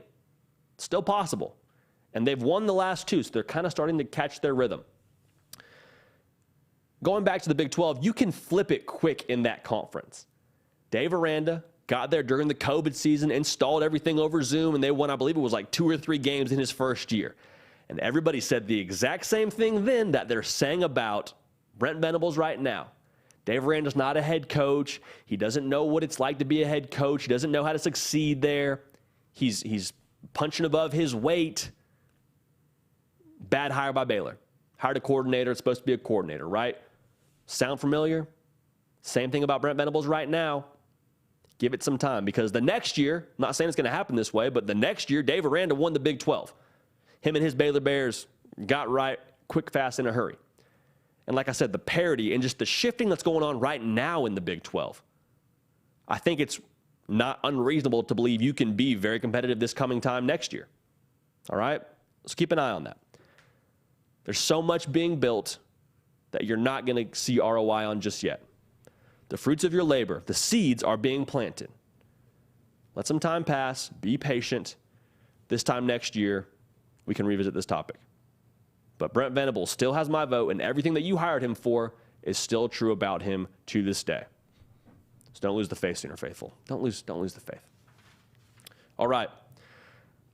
A: it's still possible. And they've won the last 2, so they're kind of starting to catch their rhythm. Going back to the Big 12, you can flip it quick in that conference. Dave Aranda got there during the COVID season, installed everything over Zoom, and they won, I believe it was like 2 or 3 games in his first year. And everybody said the exact same thing then that they're saying about Brent Venables right now. Dave Aranda's not a head coach. He doesn't know what it's like to be a head coach. He doesn't know how to succeed there. He's punching above his weight. Bad hire by Baylor. Hired a coordinator. It's supposed to be a coordinator, right? Sound familiar? Same thing about Brent Venables right now. Give it some time, because the next year, I'm not saying it's going to happen this way, but the next year, Dave Aranda won the Big 12. Him and his Baylor Bears got right quick, fast, in a hurry. And like I said, the parity and just the shifting that's going on right now in the Big 12, I think it's not unreasonable to believe you can be very competitive this coming time next year. All right? Let's keep an eye on that. There's so much being built that you're not going to see ROI on just yet. The fruits of your labor, the seeds are being planted. Let some time pass. Be patient. This time next year, we can revisit this topic. But Brent Venables still has my vote, and everything that you hired him for is still true about him to this day. So don't lose the faith, Sooner faithful. Don't lose the faith. All right.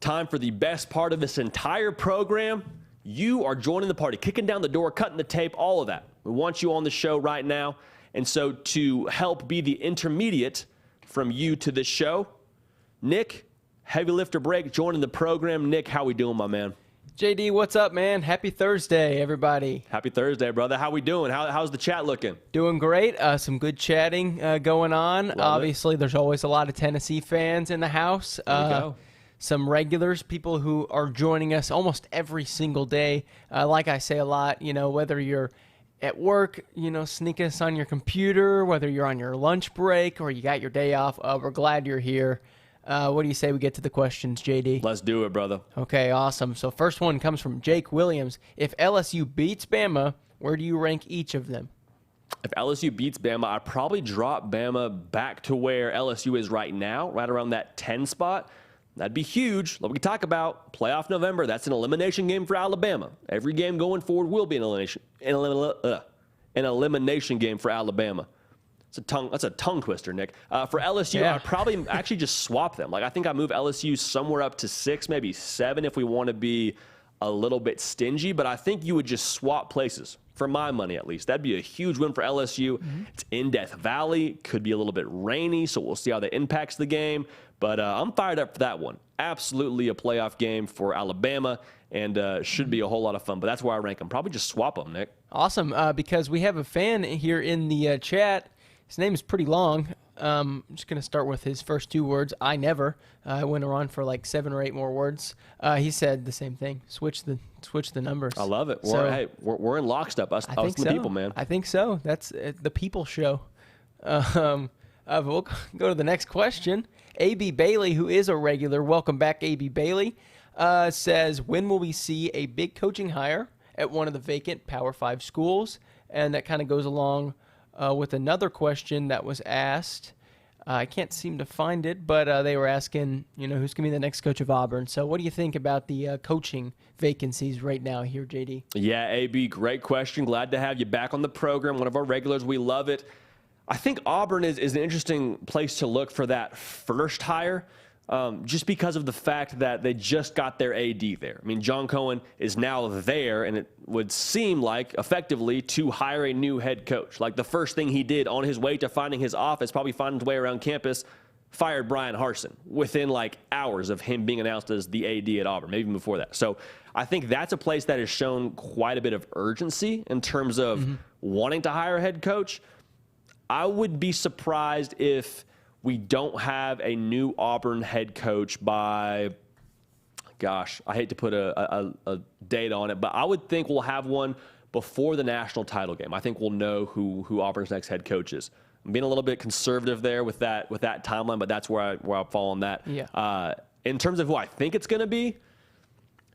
A: Time for the best part of this entire program. You are joining the party, kicking down the door, cutting the tape, all of that. We want you on the show right now. And so to help be the intermediate from you to this show, Nick, heavy lifter break, joining the program. Nick, how we doing, my man?
B: JD, what's up, man? Happy Thursday, everybody.
A: Happy Thursday, brother. How we doing? How's the chat looking?
B: Doing great. Some good chatting going on. Obviously, there's always a lot of Tennessee fans in the house.
A: There we go.
B: Some regulars, people who are joining us almost every single day. Like I say a lot, whether you're at work, sneak us on your computer, whether you're on your lunch break or you got your day off, we're glad you're here. What do you say we get to the questions, JD?
A: Let's do it, brother.
B: Okay, awesome. So first one comes from Jake Williams. If LSU beats Bama, where do you rank each of them?
A: If LSU beats Bama, I'd probably drop Bama back to where LSU is right now, right around that 10 spot. That'd be huge. Like we talk about playoff November. That's an elimination game for Alabama. Every game going forward will be an elimination game for Alabama. That's a tongue twister, Nick. For LSU,
B: Yeah.
A: I'd probably actually just swap them. Like I think I move LSU somewhere up to 6, maybe 7 if we want to be a little bit stingy. But I think you would just swap places, for my money at least. That'd be a huge win for LSU. It's in Death Valley. Could be a little bit rainy, so we'll see how that impacts the game. But I'm fired up for that one. Absolutely a playoff game for Alabama, and should be a whole lot of fun. But that's where I rank them. Probably just swap them, Nick.
B: Awesome, because we have a fan here in the chat. His name is pretty long. I'm just going to start with his first 2 words. I never. I went around for like 7 or 8 more words. He said the same thing. Switch the numbers.
A: I love it.
B: So,
A: We're in lockstep. Us
B: I think
A: the
B: so.
A: people, man.
B: I think so. That's the people show. We'll go to the next question. A.B. Bailey, who is a regular, welcome back, A.B. Bailey, says, when will we see a big coaching hire at one of the vacant Power 5 schools? And that kind of goes along with another question that was asked. I can't seem to find it, but they were asking, who's going to be the next coach of Auburn. So what do you think about the coaching vacancies right now here, JD?
A: Yeah, AB, great question. Glad to have you back on the program. One of our regulars. We love it. I think Auburn is an interesting place to look for that first hire, just because of the fact that they just got their AD there. I mean, John Cohen is now there, and it would seem like, effectively, to hire a new head coach. Like, the first thing he did on his way to finding his office, probably finding his way around campus, fired Brian Harsin within, like, hours of him being announced as the AD at Auburn, maybe even before that. So I think that's a place that has shown quite a bit of urgency in terms of wanting to hire a head coach. I would be surprised if we don't have a new Auburn head coach by, gosh, I hate to put a date on it, but I would think we'll have one before the national title game. I think we'll know who Auburn's next head coach is. I'm being a little bit conservative there with that timeline, but that's where I fall on that.
B: Yeah.
A: In terms of who I think it's going to be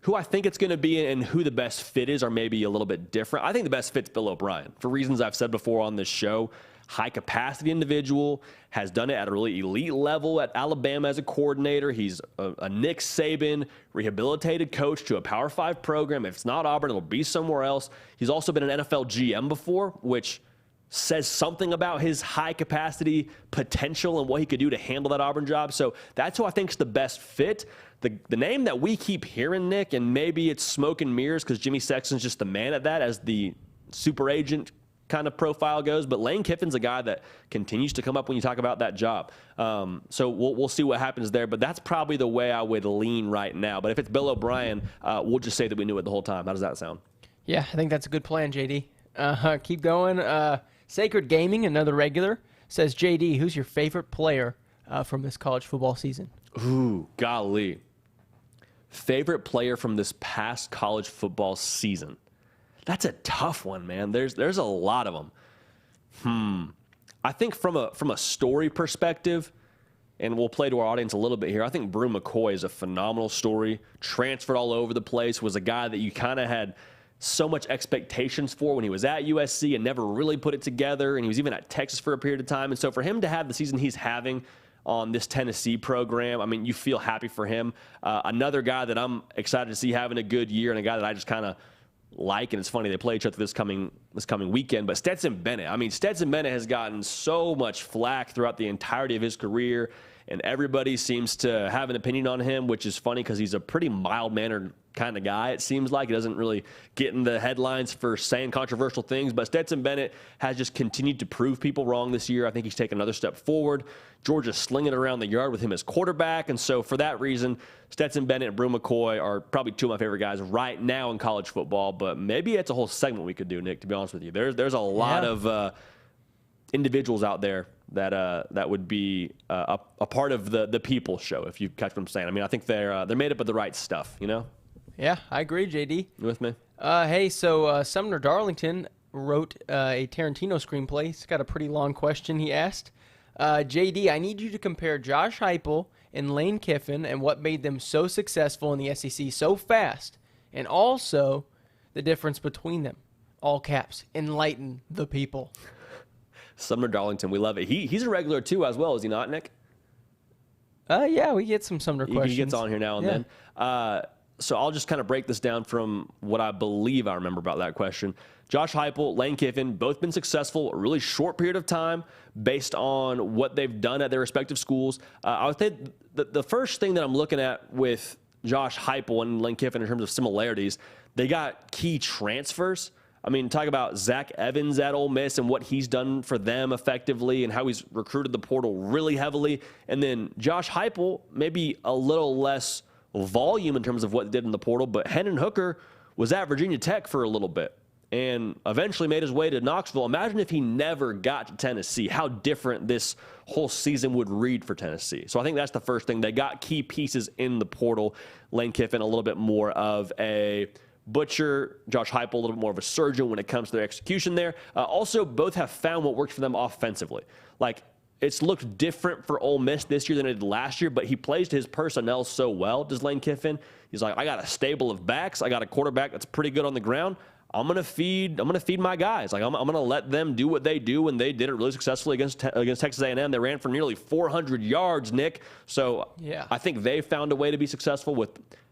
A: and who the best fit is are maybe a little bit different. I think the best fit's Bill O'Brien, for reasons I've said before on this show. High-capacity individual, has done it at a really elite level at Alabama as a coordinator. He's a Nick Saban rehabilitated coach to a Power 5 program. If it's not Auburn, it'll be somewhere else. He's also been an NFL GM before, which says something about his high-capacity potential and what he could do to handle that Auburn job. So that's who I think is the best fit. The name that we keep hearing, Nick, and maybe it's smoke and mirrors because Jimmy Sexton's just the man at that as the super agent kind of profile goes, but Lane Kiffin's a guy that continues to come up when you talk about that job. So we'll see what happens there, but that's probably the way I would lean right now. But if it's Bill O'Brien, we'll just say that we knew it the whole time. How does that sound?
B: Yeah, I think that's a good plan, JD. Keep going. Sacred Gaming, another regular, says, JD, who's your favorite player from this college football season?
A: Ooh, golly. Favorite player from this past college football season? That's a tough one, man. There's a lot of them. I think from a story perspective, and we'll play to our audience a little bit here, I think Brew McCoy is a phenomenal story. Transferred all over the place, was a guy that you kind of had so much expectations for when he was at USC and never really put it together, and he was even at Texas for a period of time. And so for him to have the season he's having on this Tennessee program, I mean, you feel happy for him. Another guy that I'm excited to see having a good year, and a guy that I just kind of like, and it's funny, they play each other this coming weekend, but Stetson Bennett. I mean, Stetson Bennett has gotten so much flack throughout the entirety of his career, and everybody seems to have an opinion on him, which is funny because he's a pretty mild-mannered kind of guy, it seems like. He doesn't really get in the headlines for saying controversial things, but Stetson Bennett has just continued to prove people wrong this year. I think he's taken another step forward. Georgia's slinging it around the yard with him as quarterback, and so for that reason, Stetson Bennett and Brew McCoy are probably two of my favorite guys right now in college football, but maybe it's a whole segment we could do, Nick, to be honest with you. There's a lot of individuals out there that would be a part of the People show, if you catch what I'm saying. I mean, I think they're made up of the right stuff, you know?
B: Yeah, I agree, JD.
A: You with me?
B: Hey, so Sumner Darlington wrote a Tarantino screenplay. He's got a pretty long question he asked. JD, I need you to compare Josh Heupel and Lane Kiffin and what made them so successful in the SEC so fast, and also the difference between them. All caps. Enlighten the people.
A: Sumner Darlington, we love it. He's a regular too as well, is he not, Nick?
B: Yeah, we get some Sumner questions.
A: He gets on here now and then. So I'll just kind of break this down from what I believe I remember about that question. Josh Heupel, Lane Kiffin, both been successful a really short period of time based on what they've done at their respective schools. I would say the first thing that I'm looking at with Josh Heupel and Lane Kiffin in terms of similarities, they got key transfers. I mean, talk about Zach Evans at Ole Miss and what he's done for them effectively and how he's recruited the portal really heavily. And then Josh Heupel, maybe a little less volume in terms of what he did in the portal, but Hendon Hooker was at Virginia Tech for a little bit and eventually made his way to Knoxville. Imagine if he never got to Tennessee, how different this whole season would read for Tennessee. So I think that's the first thing. They got key pieces in the portal. Lane Kiffin, a little bit more of a butcher. Josh Heupel, a little bit more of a surgeon when it comes to their execution there. Also, both have found what works for them offensively. Like, it's looked different for Ole Miss this year than it did last year, but he plays to his personnel so well, does Lane Kiffin. He's like, I got a stable of backs. I got a quarterback that's pretty good on the ground. I'm gonna feed my guys. Like I'm gonna let them do what they do, and they did it really successfully against Texas A&M. They ran for nearly 400 yards, Nick. So yeah, I think they found a way to be successful with,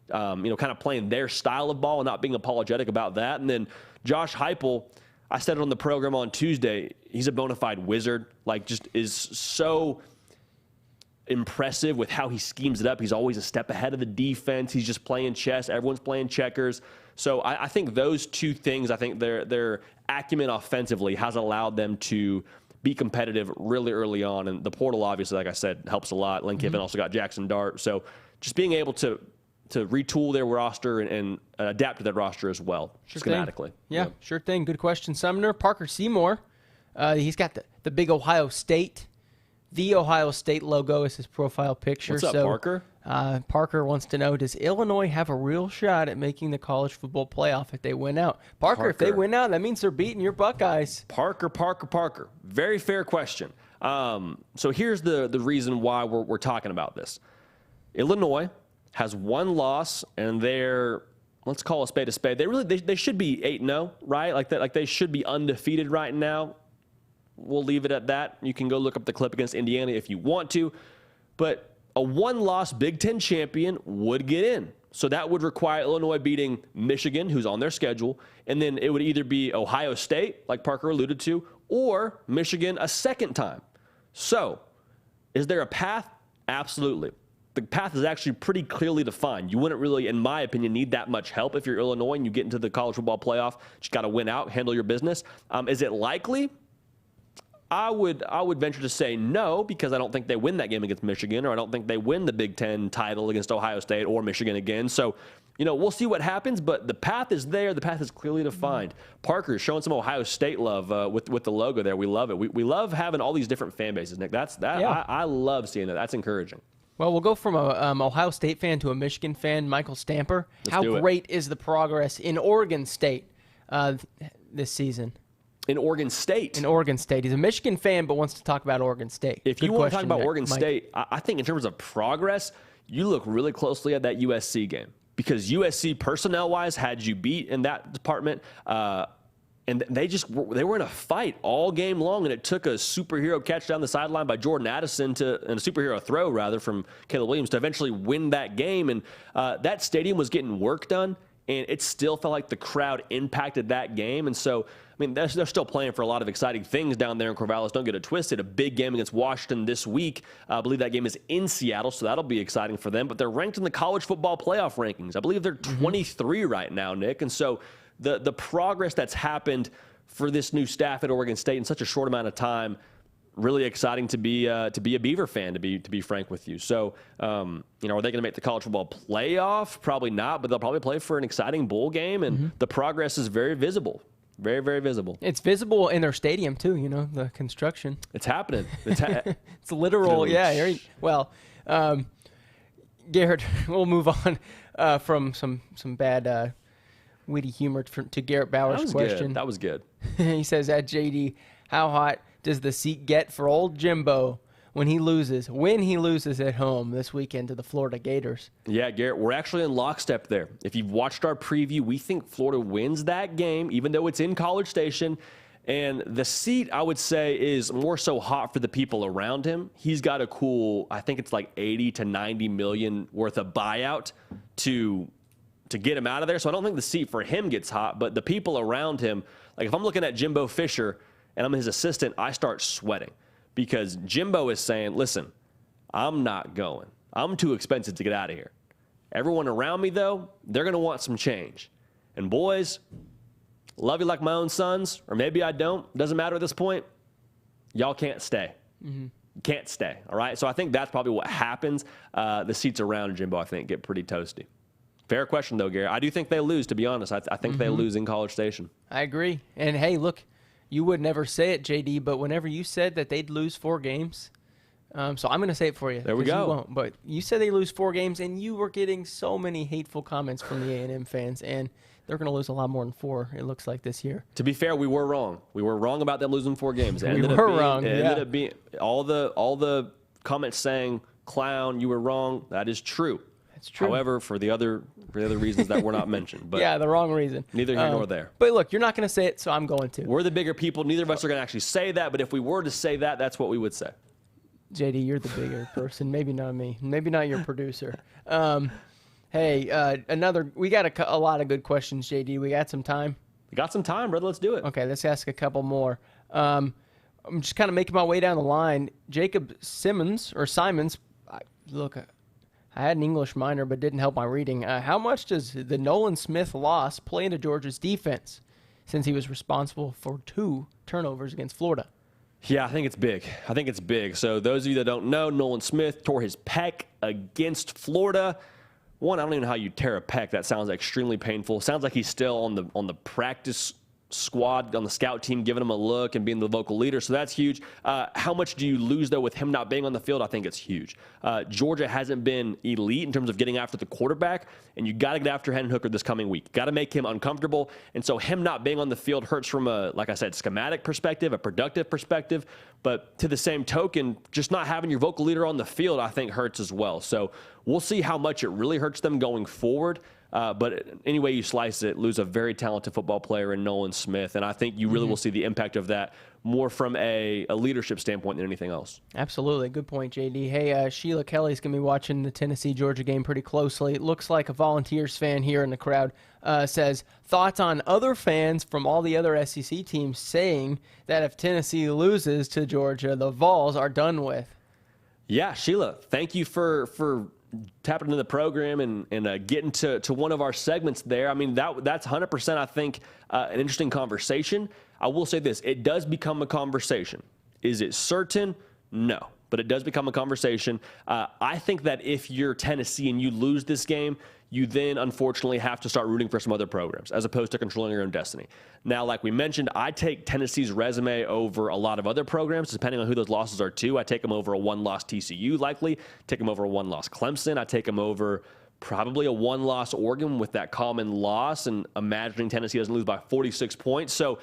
A: kind of playing their style of ball and not being apologetic about that. And then Josh Heupel, I said it on the program on Tuesday, he's a bona fide wizard. Like, just is so impressive with how he schemes it up. He's always a step ahead of the defense. He's just playing chess. Everyone's playing checkers. So I think those two things, I think their acumen offensively has allowed them to be competitive really early on. And the portal, obviously, like I said, helps a lot. Lane Kiffin also got Jackson Dart. So just being able to retool their roster and adapt to their roster as well, schematically.
B: Yeah, sure thing. Good question, Sumner. Parker Seymour, he's got the big Ohio State. The Ohio State logo is his profile picture.
A: What's up, Parker?
B: Parker wants to know, does Illinois have a real shot at making the college football playoff if they win out? Parker, if they win out, that means they're beating your Buckeyes.
A: Parker. Very fair question. So here's the reason why we're talking about this. Illinois has one loss, and they're, let's call a spade a spade. They should be 8-0, right? Like they should be undefeated right now. We'll leave it at that. You can go look up the clip against Indiana if you want to. But a one-loss Big Ten champion would get in. So that would require Illinois beating Michigan, who's on their schedule, and then it would either be Ohio State, like Parker alluded to, or Michigan a second time. So is there a path? Absolutely. The path is actually pretty clearly defined. You wouldn't really, in my opinion, need that much help if you're Illinois and you get into the college football playoff. Just got to win out, handle your business. Is it likely? I would venture to say no, because I don't think they win that game against Michigan, or I don't think they win the Big Ten title against Ohio State or Michigan again. So, we'll see what happens, but the path is there. The path is clearly defined. Parker's showing some Ohio State love with the logo there. We love it. We love having all these different fan bases, Nick. I love seeing that. That's encouraging.
B: Well, we'll go from a Ohio State fan to a Michigan fan, Michael Stamper. How great is the progress in Oregon State this season?
A: In Oregon State.
B: He's a Michigan fan, but wants to talk about Oregon State.
A: If you want to talk about Oregon State, I think in terms of progress, you look really closely at that USC game, because USC personnel-wise had you beat in that department, and they were in a fight all game long, and it took a superhero catch down the sideline by Jordan Addison and a superhero throw, rather, from Caleb Williams to eventually win that game. And that stadium was getting work done, and it still felt like the crowd impacted that game. And so, they're still playing for a lot of exciting things down there in Corvallis. Don't get it twisted. A big game against Washington this week. I believe that game is in Seattle, so that'll be exciting for them. But they're ranked in the college football playoff rankings. I believe they're 23 right now, Nick. And so the progress that's happened for this new staff at Oregon State in such a short amount of time, really exciting to be a Beaver fan, to be frank with you. So, are they going to make the college football playoff? Probably not, but they'll probably play for an exciting bowl game, and the progress is very visible. Very, very visible.
B: It's visible in their stadium, too, the construction.
A: It's happening.
B: It's literal. Yeah. Well, Garrett, we'll move on from some bad witty humor to Garrett Bauer's question.
A: That was good.
B: He says, at JD, how hot does the seat get for old Jimbo when he loses at home this weekend to the Florida Gators?
A: Yeah, Garrett, we're actually in lockstep there. If you've watched our preview, we think Florida wins that game, even though it's in College Station. And the seat, I would say, is more so hot for the people around him. He's got a cool, I think it's like 80 to 90 million worth of buyout to get him out of there. So I don't think the seat for him gets hot, but the people around him, like if I'm looking at Jimbo Fisher and I'm his assistant, I start sweating because Jimbo is saying, listen, I'm not going. I'm too expensive to get out of here. Everyone around me, though, they're going to want some change. And boys, love you like my own sons, or maybe I don't. Doesn't matter at this point. Y'all can't stay. Can't stay, all right? So I think that's probably what happens. The seats around Jimbo, I think, get pretty toasty. Fair question, though, Gary. I do think they lose, to be honest. I think they lose in College Station.
B: I agree. And, hey, look, you would never say it, JD, but whenever you said that they'd lose 4 games, so I'm going to say it for you.
A: There we go.
B: You won't, but you said they lose 4 games, and you were getting so many hateful comments from the A&M fans, and they're going to lose a lot more than 4, it looks like, this year.
A: To be fair, we were wrong. We were wrong about them losing 4 games. It
B: We were wrong,
A: It
B: yeah.
A: ended up being all the comments saying, clown, you were wrong. That is true.
B: That's true.
A: However, for the other reasons that were not mentioned. But
B: Yeah, the wrong reason.
A: neither here nor there.
B: But, look, you're not going to say it, so I'm going to.
A: We're the bigger people. Neither of us are going to actually say that. But if we were to say that, that's what we would say.
B: JD, you're the bigger person. Maybe not me. Maybe not your producer. Hey, we got a lot of good questions, JD. We got some time?
A: We got some time, brother. Let's do it.
B: Okay, let's ask a couple more. I'm just kind of making my way down the line. Jacob Simons, I had an English minor, but didn't help my reading. How much does the Nolan Smith loss play into Georgia's defense since he was responsible for 2 turnovers against Florida?
A: Yeah, I think it's big. So those of you that don't know, Nolan Smith tore his pec against Florida. One, I don't even know how you tear a pec. That sounds extremely painful. Sounds like he's still on the practice squad, on the scout team, giving him a look and being the vocal leader. So that's huge. How much do you lose, though, with him not being on the field? I think it's huge. Georgia hasn't been elite in terms of getting after the quarterback, and you got to get after Hendon Hooker this coming week. Got to make him uncomfortable. And so him not being on the field hurts from a, like I said, schematic perspective, a productive perspective. But to the same token, just not having your vocal leader on the field, I think, hurts as well. So we'll see how much it really hurts them going forward. But any way you slice it, lose a very talented football player in Nolan Smith. And I think you really will see the impact of that more from a leadership standpoint than anything else.
B: Absolutely. Good point, JD. Hey, Sheila Kelly's going to be watching the Tennessee-Georgia game pretty closely. It looks like a Volunteers fan here in the crowd says, thoughts on other fans from all the other SEC teams saying that if Tennessee loses to Georgia, the Vols are done with.
A: Yeah, Sheila, thank you for tapping into the program and getting to one of our segments there. I mean, that's 100%, I think, an interesting conversation. I will say this. It does become a conversation. Is it certain? No. But it does become a conversation. I think that if you're Tennessee and you lose this game, you then unfortunately have to start rooting for some other programs as opposed to controlling your own destiny. Now, like we mentioned, I take Tennessee's resume over a lot of other programs, depending on who those losses are to. I take them over a 1-loss TCU likely, take them over a 1-loss Clemson. I take them over probably a 1-loss Oregon with that common loss and imagining Tennessee doesn't lose by 46 points. So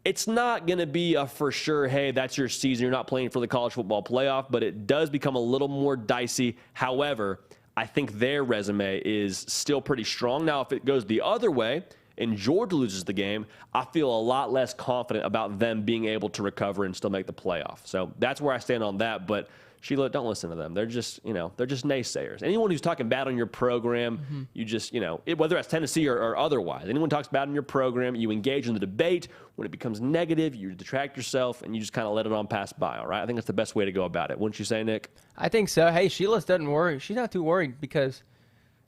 A: it's not going to be a for sure, hey, that's your season. You're not playing for the college football playoff, but it does become a little more dicey. However, I think their resume is still pretty strong. Now, if it goes the other way and Georgia loses the game, I feel a lot less confident about them being able to recover and still make the playoff. So that's where I stand on that. But Sheila, don't listen to them. They're just naysayers. Anyone who's talking bad on your program, you just, whether that's Tennessee or otherwise, anyone talks bad on your program, you engage in the debate. When it becomes negative, you detract yourself and you just kind of let it on pass by, all right? I think that's the best way to go about it. Wouldn't you say, Nick?
B: I think so. Hey, Sheila doesn't worry. She's not too worried because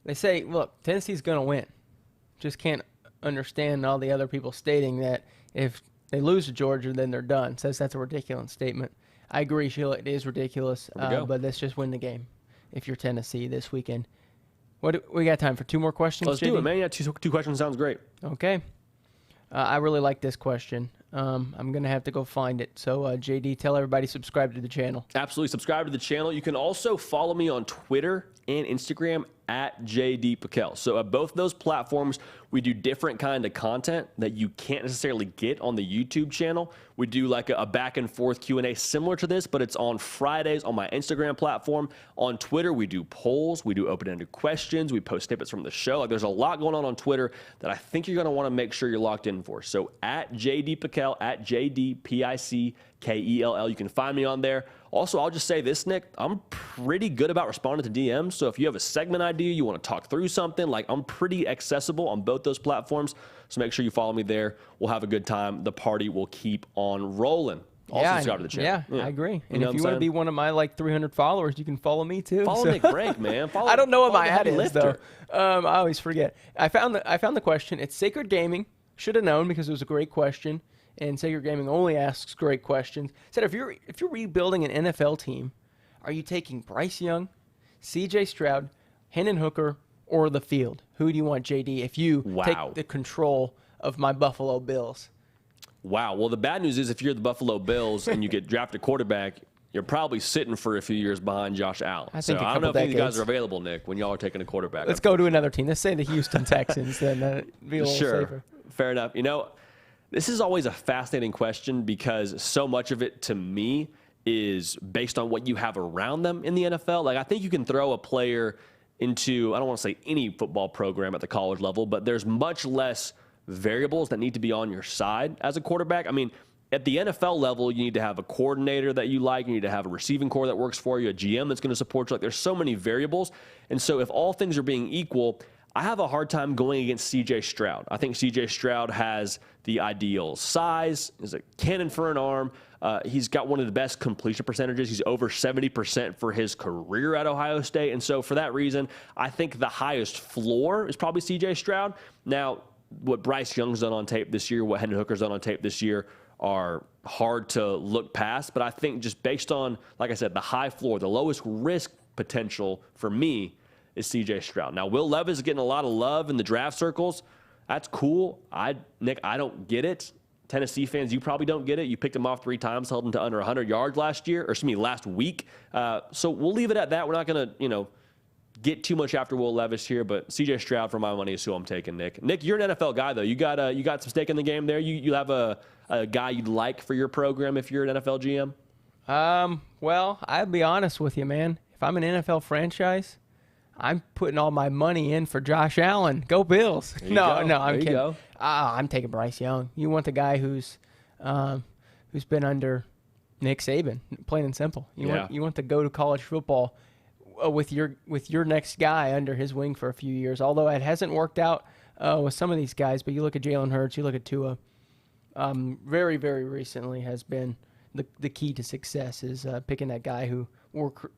B: they say, look, Tennessee's going to win. Just can't understand all the other people stating that if they lose to Georgia, then they're done. Says that's a ridiculous statement. I agree, Sheila. It is ridiculous, but let's just win the game if you're Tennessee this weekend. We got time for 2 more questions,
A: Let's do it, man. Yeah, two questions sounds great.
B: Okay. I really like this question. I'm going to have to go find it. So, JD, tell everybody subscribe to the channel.
A: Absolutely. Subscribe to the channel. You can also follow me on Twitter and Instagram at JD Piquel. So at both those platforms, we do different kind of content that you can't necessarily get on the YouTube channel. We do like a back and forth Q&A similar to this, but it's on Fridays on my Instagram platform. On Twitter, we do polls, we do open-ended questions, we post snippets from the show. Like, there's a lot going on Twitter that I think you're going to want to make sure you're locked in for. So at JD Piquel, at JDPICKELL, you can find me on there. Also, I'll just say this, Nick, I'm pretty good about responding to DMs. So if you have a segment idea, you want to talk through something, like, I'm pretty accessible on both those platforms. So make sure you follow me there. We'll have a good time. The party will keep on rolling. Also, subscribe to the channel.
B: Yeah, I agree. And if you want to be one of my like 300 followers, you can follow me too.
A: Follow Nick Brink, man.
B: I don't know what my ad is though. I always forget. I found the question. It's Sacred Gaming. Should have known because it was a great question. And Sacred Gaming only asks great questions. Said if you're rebuilding an NFL team, are you taking Bryce Young, C.J. Stroud, Hendon Hooker, or the field? Who do you want, JD? If you take the control of my Buffalo Bills.
A: Wow. Well, the bad news is if you're the Buffalo Bills and you get drafted quarterback, you're probably sitting for a few years behind Josh Allen.
B: I think
A: I don't know if these guys are available, Nick, when y'all are taking a quarterback.
B: Let's go to another team. Let's say the Houston Texans. Then that'd be a little safer.
A: Fair enough. You know, this is always a fascinating question because so much of it, to me, is based on what you have around them in the NFL. Like, I think you can throw a player into, I don't want to say any football program at the college level, but there's much less variables that need to be on your side as a quarterback. I mean, at the NFL level, you need to have a coordinator that you like. You need to have a receiving core that works for you, a GM that's going to support you. Like, there's so many variables. And so if all things are being equal, I have a hard time going against C.J. Stroud. I think C.J. Stroud has the ideal size. He's a cannon for an arm. He's got one of the best completion percentages. He's over 70% for his career at Ohio State. And so for that reason, I think the highest floor is probably C.J. Stroud. Now, what Bryce Young's done on tape this year, what Hendon Hooker's done on tape this year are hard to look past. But I think just based on, like I said, the high floor, the lowest risk potential for me is C.J. Stroud. Now, Will Levis is getting a lot of love in the draft circles. That's cool. Nick, I don't get it. Tennessee fans, you probably don't get it. You picked him off 3 times, held him to under 100 yards last week. So we'll leave it at that. We're not going to, get too much after Will Levis here, but C.J. Stroud, for my money, is who I'm taking, Nick. Nick, you're an NFL guy, though. You got some stake in the game there. You have a guy you'd like for your program if you're an NFL GM?
B: Well, I'll be honest with you, man. If I'm an NFL franchise, I'm putting all my money in for Josh Allen. Go Bills. No, I'm kidding. I'm taking Bryce Young. You want the guy who's been under Nick Saban, plain and simple. You want to go to college football with your next guy under his wing for a few years. Although it hasn't worked out with some of these guys, but you look at Jalen Hurts, you look at Tua. Very, very recently has been the key to success is picking that guy who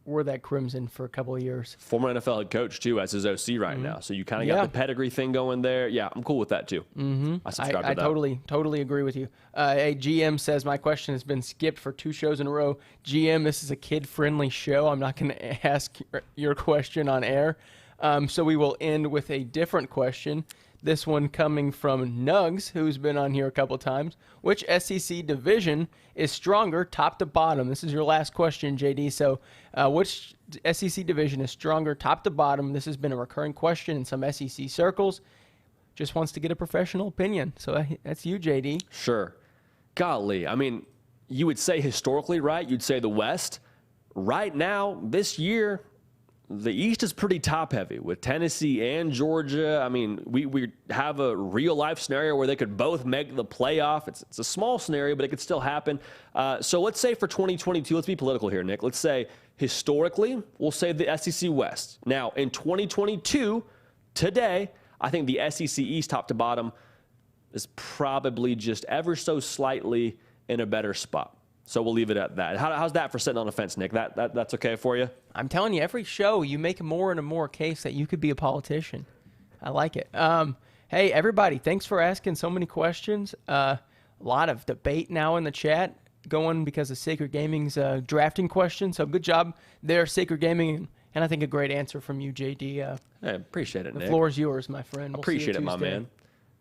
B: wore that crimson for a couple of years.
A: Former NFL head coach, too, as his OC right now. So you kind of got the pedigree thing going there. Yeah, I'm cool with that, too. I subscribe to that.
B: I totally agree with you. A GM says, my question has been skipped for 2 shows in a row. GM, this is a kid-friendly show. I'm not going to ask your question on air. So we will end with a different question. This one coming from Nugs, who's been on here a couple times. Which SEC division is stronger top to bottom? This is your last question, JD. So which SEC division is stronger top to bottom? This has been a recurring question in some SEC circles. Just wants to get a professional opinion. So that's you, JD.
A: Sure. Golly. I mean, you would say historically, right? You'd say the West. Right now, this year, the East is pretty top-heavy with Tennessee and Georgia. I mean, we have a real-life scenario where they could both make the playoff. It's a small scenario, but it could still happen. So let's say for 2022, let's be political here, Nick. Let's say historically, we'll say the SEC West. Now, in 2022, today, I think the SEC East top to bottom is probably just ever so slightly in a better spot. So we'll leave it at that. How's that for sitting on the fence, Nick? That's okay for you?
B: I'm telling you, every show you make more and more case that you could be a politician. I like it. Hey, everybody, thanks for asking so many questions. A lot of debate now in the chat going because of Sacred Gaming's drafting question. So good job there, Sacred Gaming. And I think a great answer from you, JD.
A: I appreciate it, Nick.
B: The floor is yours, my friend. We'll
A: appreciate it, my man.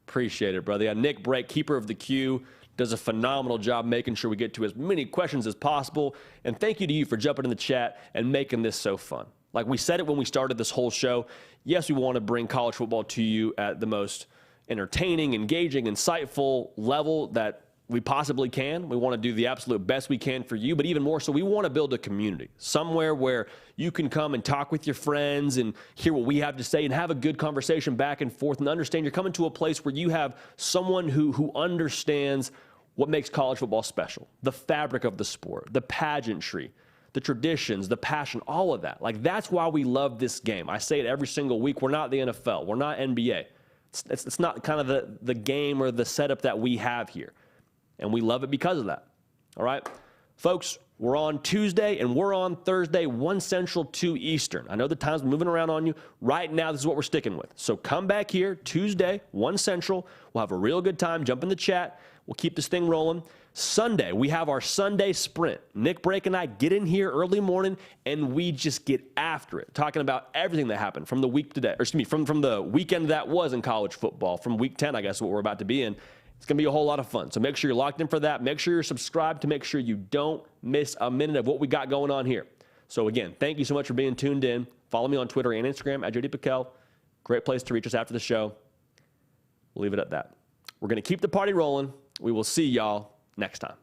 A: Appreciate it, brother. Yeah, Nick Brake, keeper of the queue, does a phenomenal job making sure we get to as many questions as possible. And thank you to you for jumping in the chat and making this so fun. Like we said it when we started this whole show. Yes, we want to bring college football to you at the most entertaining, engaging, insightful level that we possibly can. We want to do the absolute best we can for you, but even more so, we want to build a community somewhere where you can come and talk with your friends and hear what we have to say and have a good conversation back and forth and understand you're coming to a place where you have someone who understands what makes college football special, the fabric of the sport, the pageantry, the traditions, the passion, all of that. Like, that's why we love this game. I say it every single week. We're not the NFL. We're not NBA. It's not kind of the game or the setup that we have here. And we love it because of that. All right? Folks, we're on Tuesday and we're on Thursday, 1 Central, 2 Eastern. I know the time's moving around on you. Right now, this is what we're sticking with. So come back here Tuesday, 1 Central. We'll have a real good time. Jump in the chat. We'll keep this thing rolling. Sunday, we have our Sunday sprint. Nick Brake and I get in here early morning, and we just get after it, talking about everything that happened from the week today, or excuse me, from the weekend that was in college football, from week 10, I guess, what we're about to be in. It's going to be a whole lot of fun. So make sure you're locked in for that. Make sure you're subscribed to make sure you don't miss a minute of what we got going on here. So again, thank you so much for being tuned in. Follow me on Twitter and Instagram at JD Piquel. Great place to reach us after the show. We'll leave it at that. We're going to keep the party rolling. We will see y'all next time.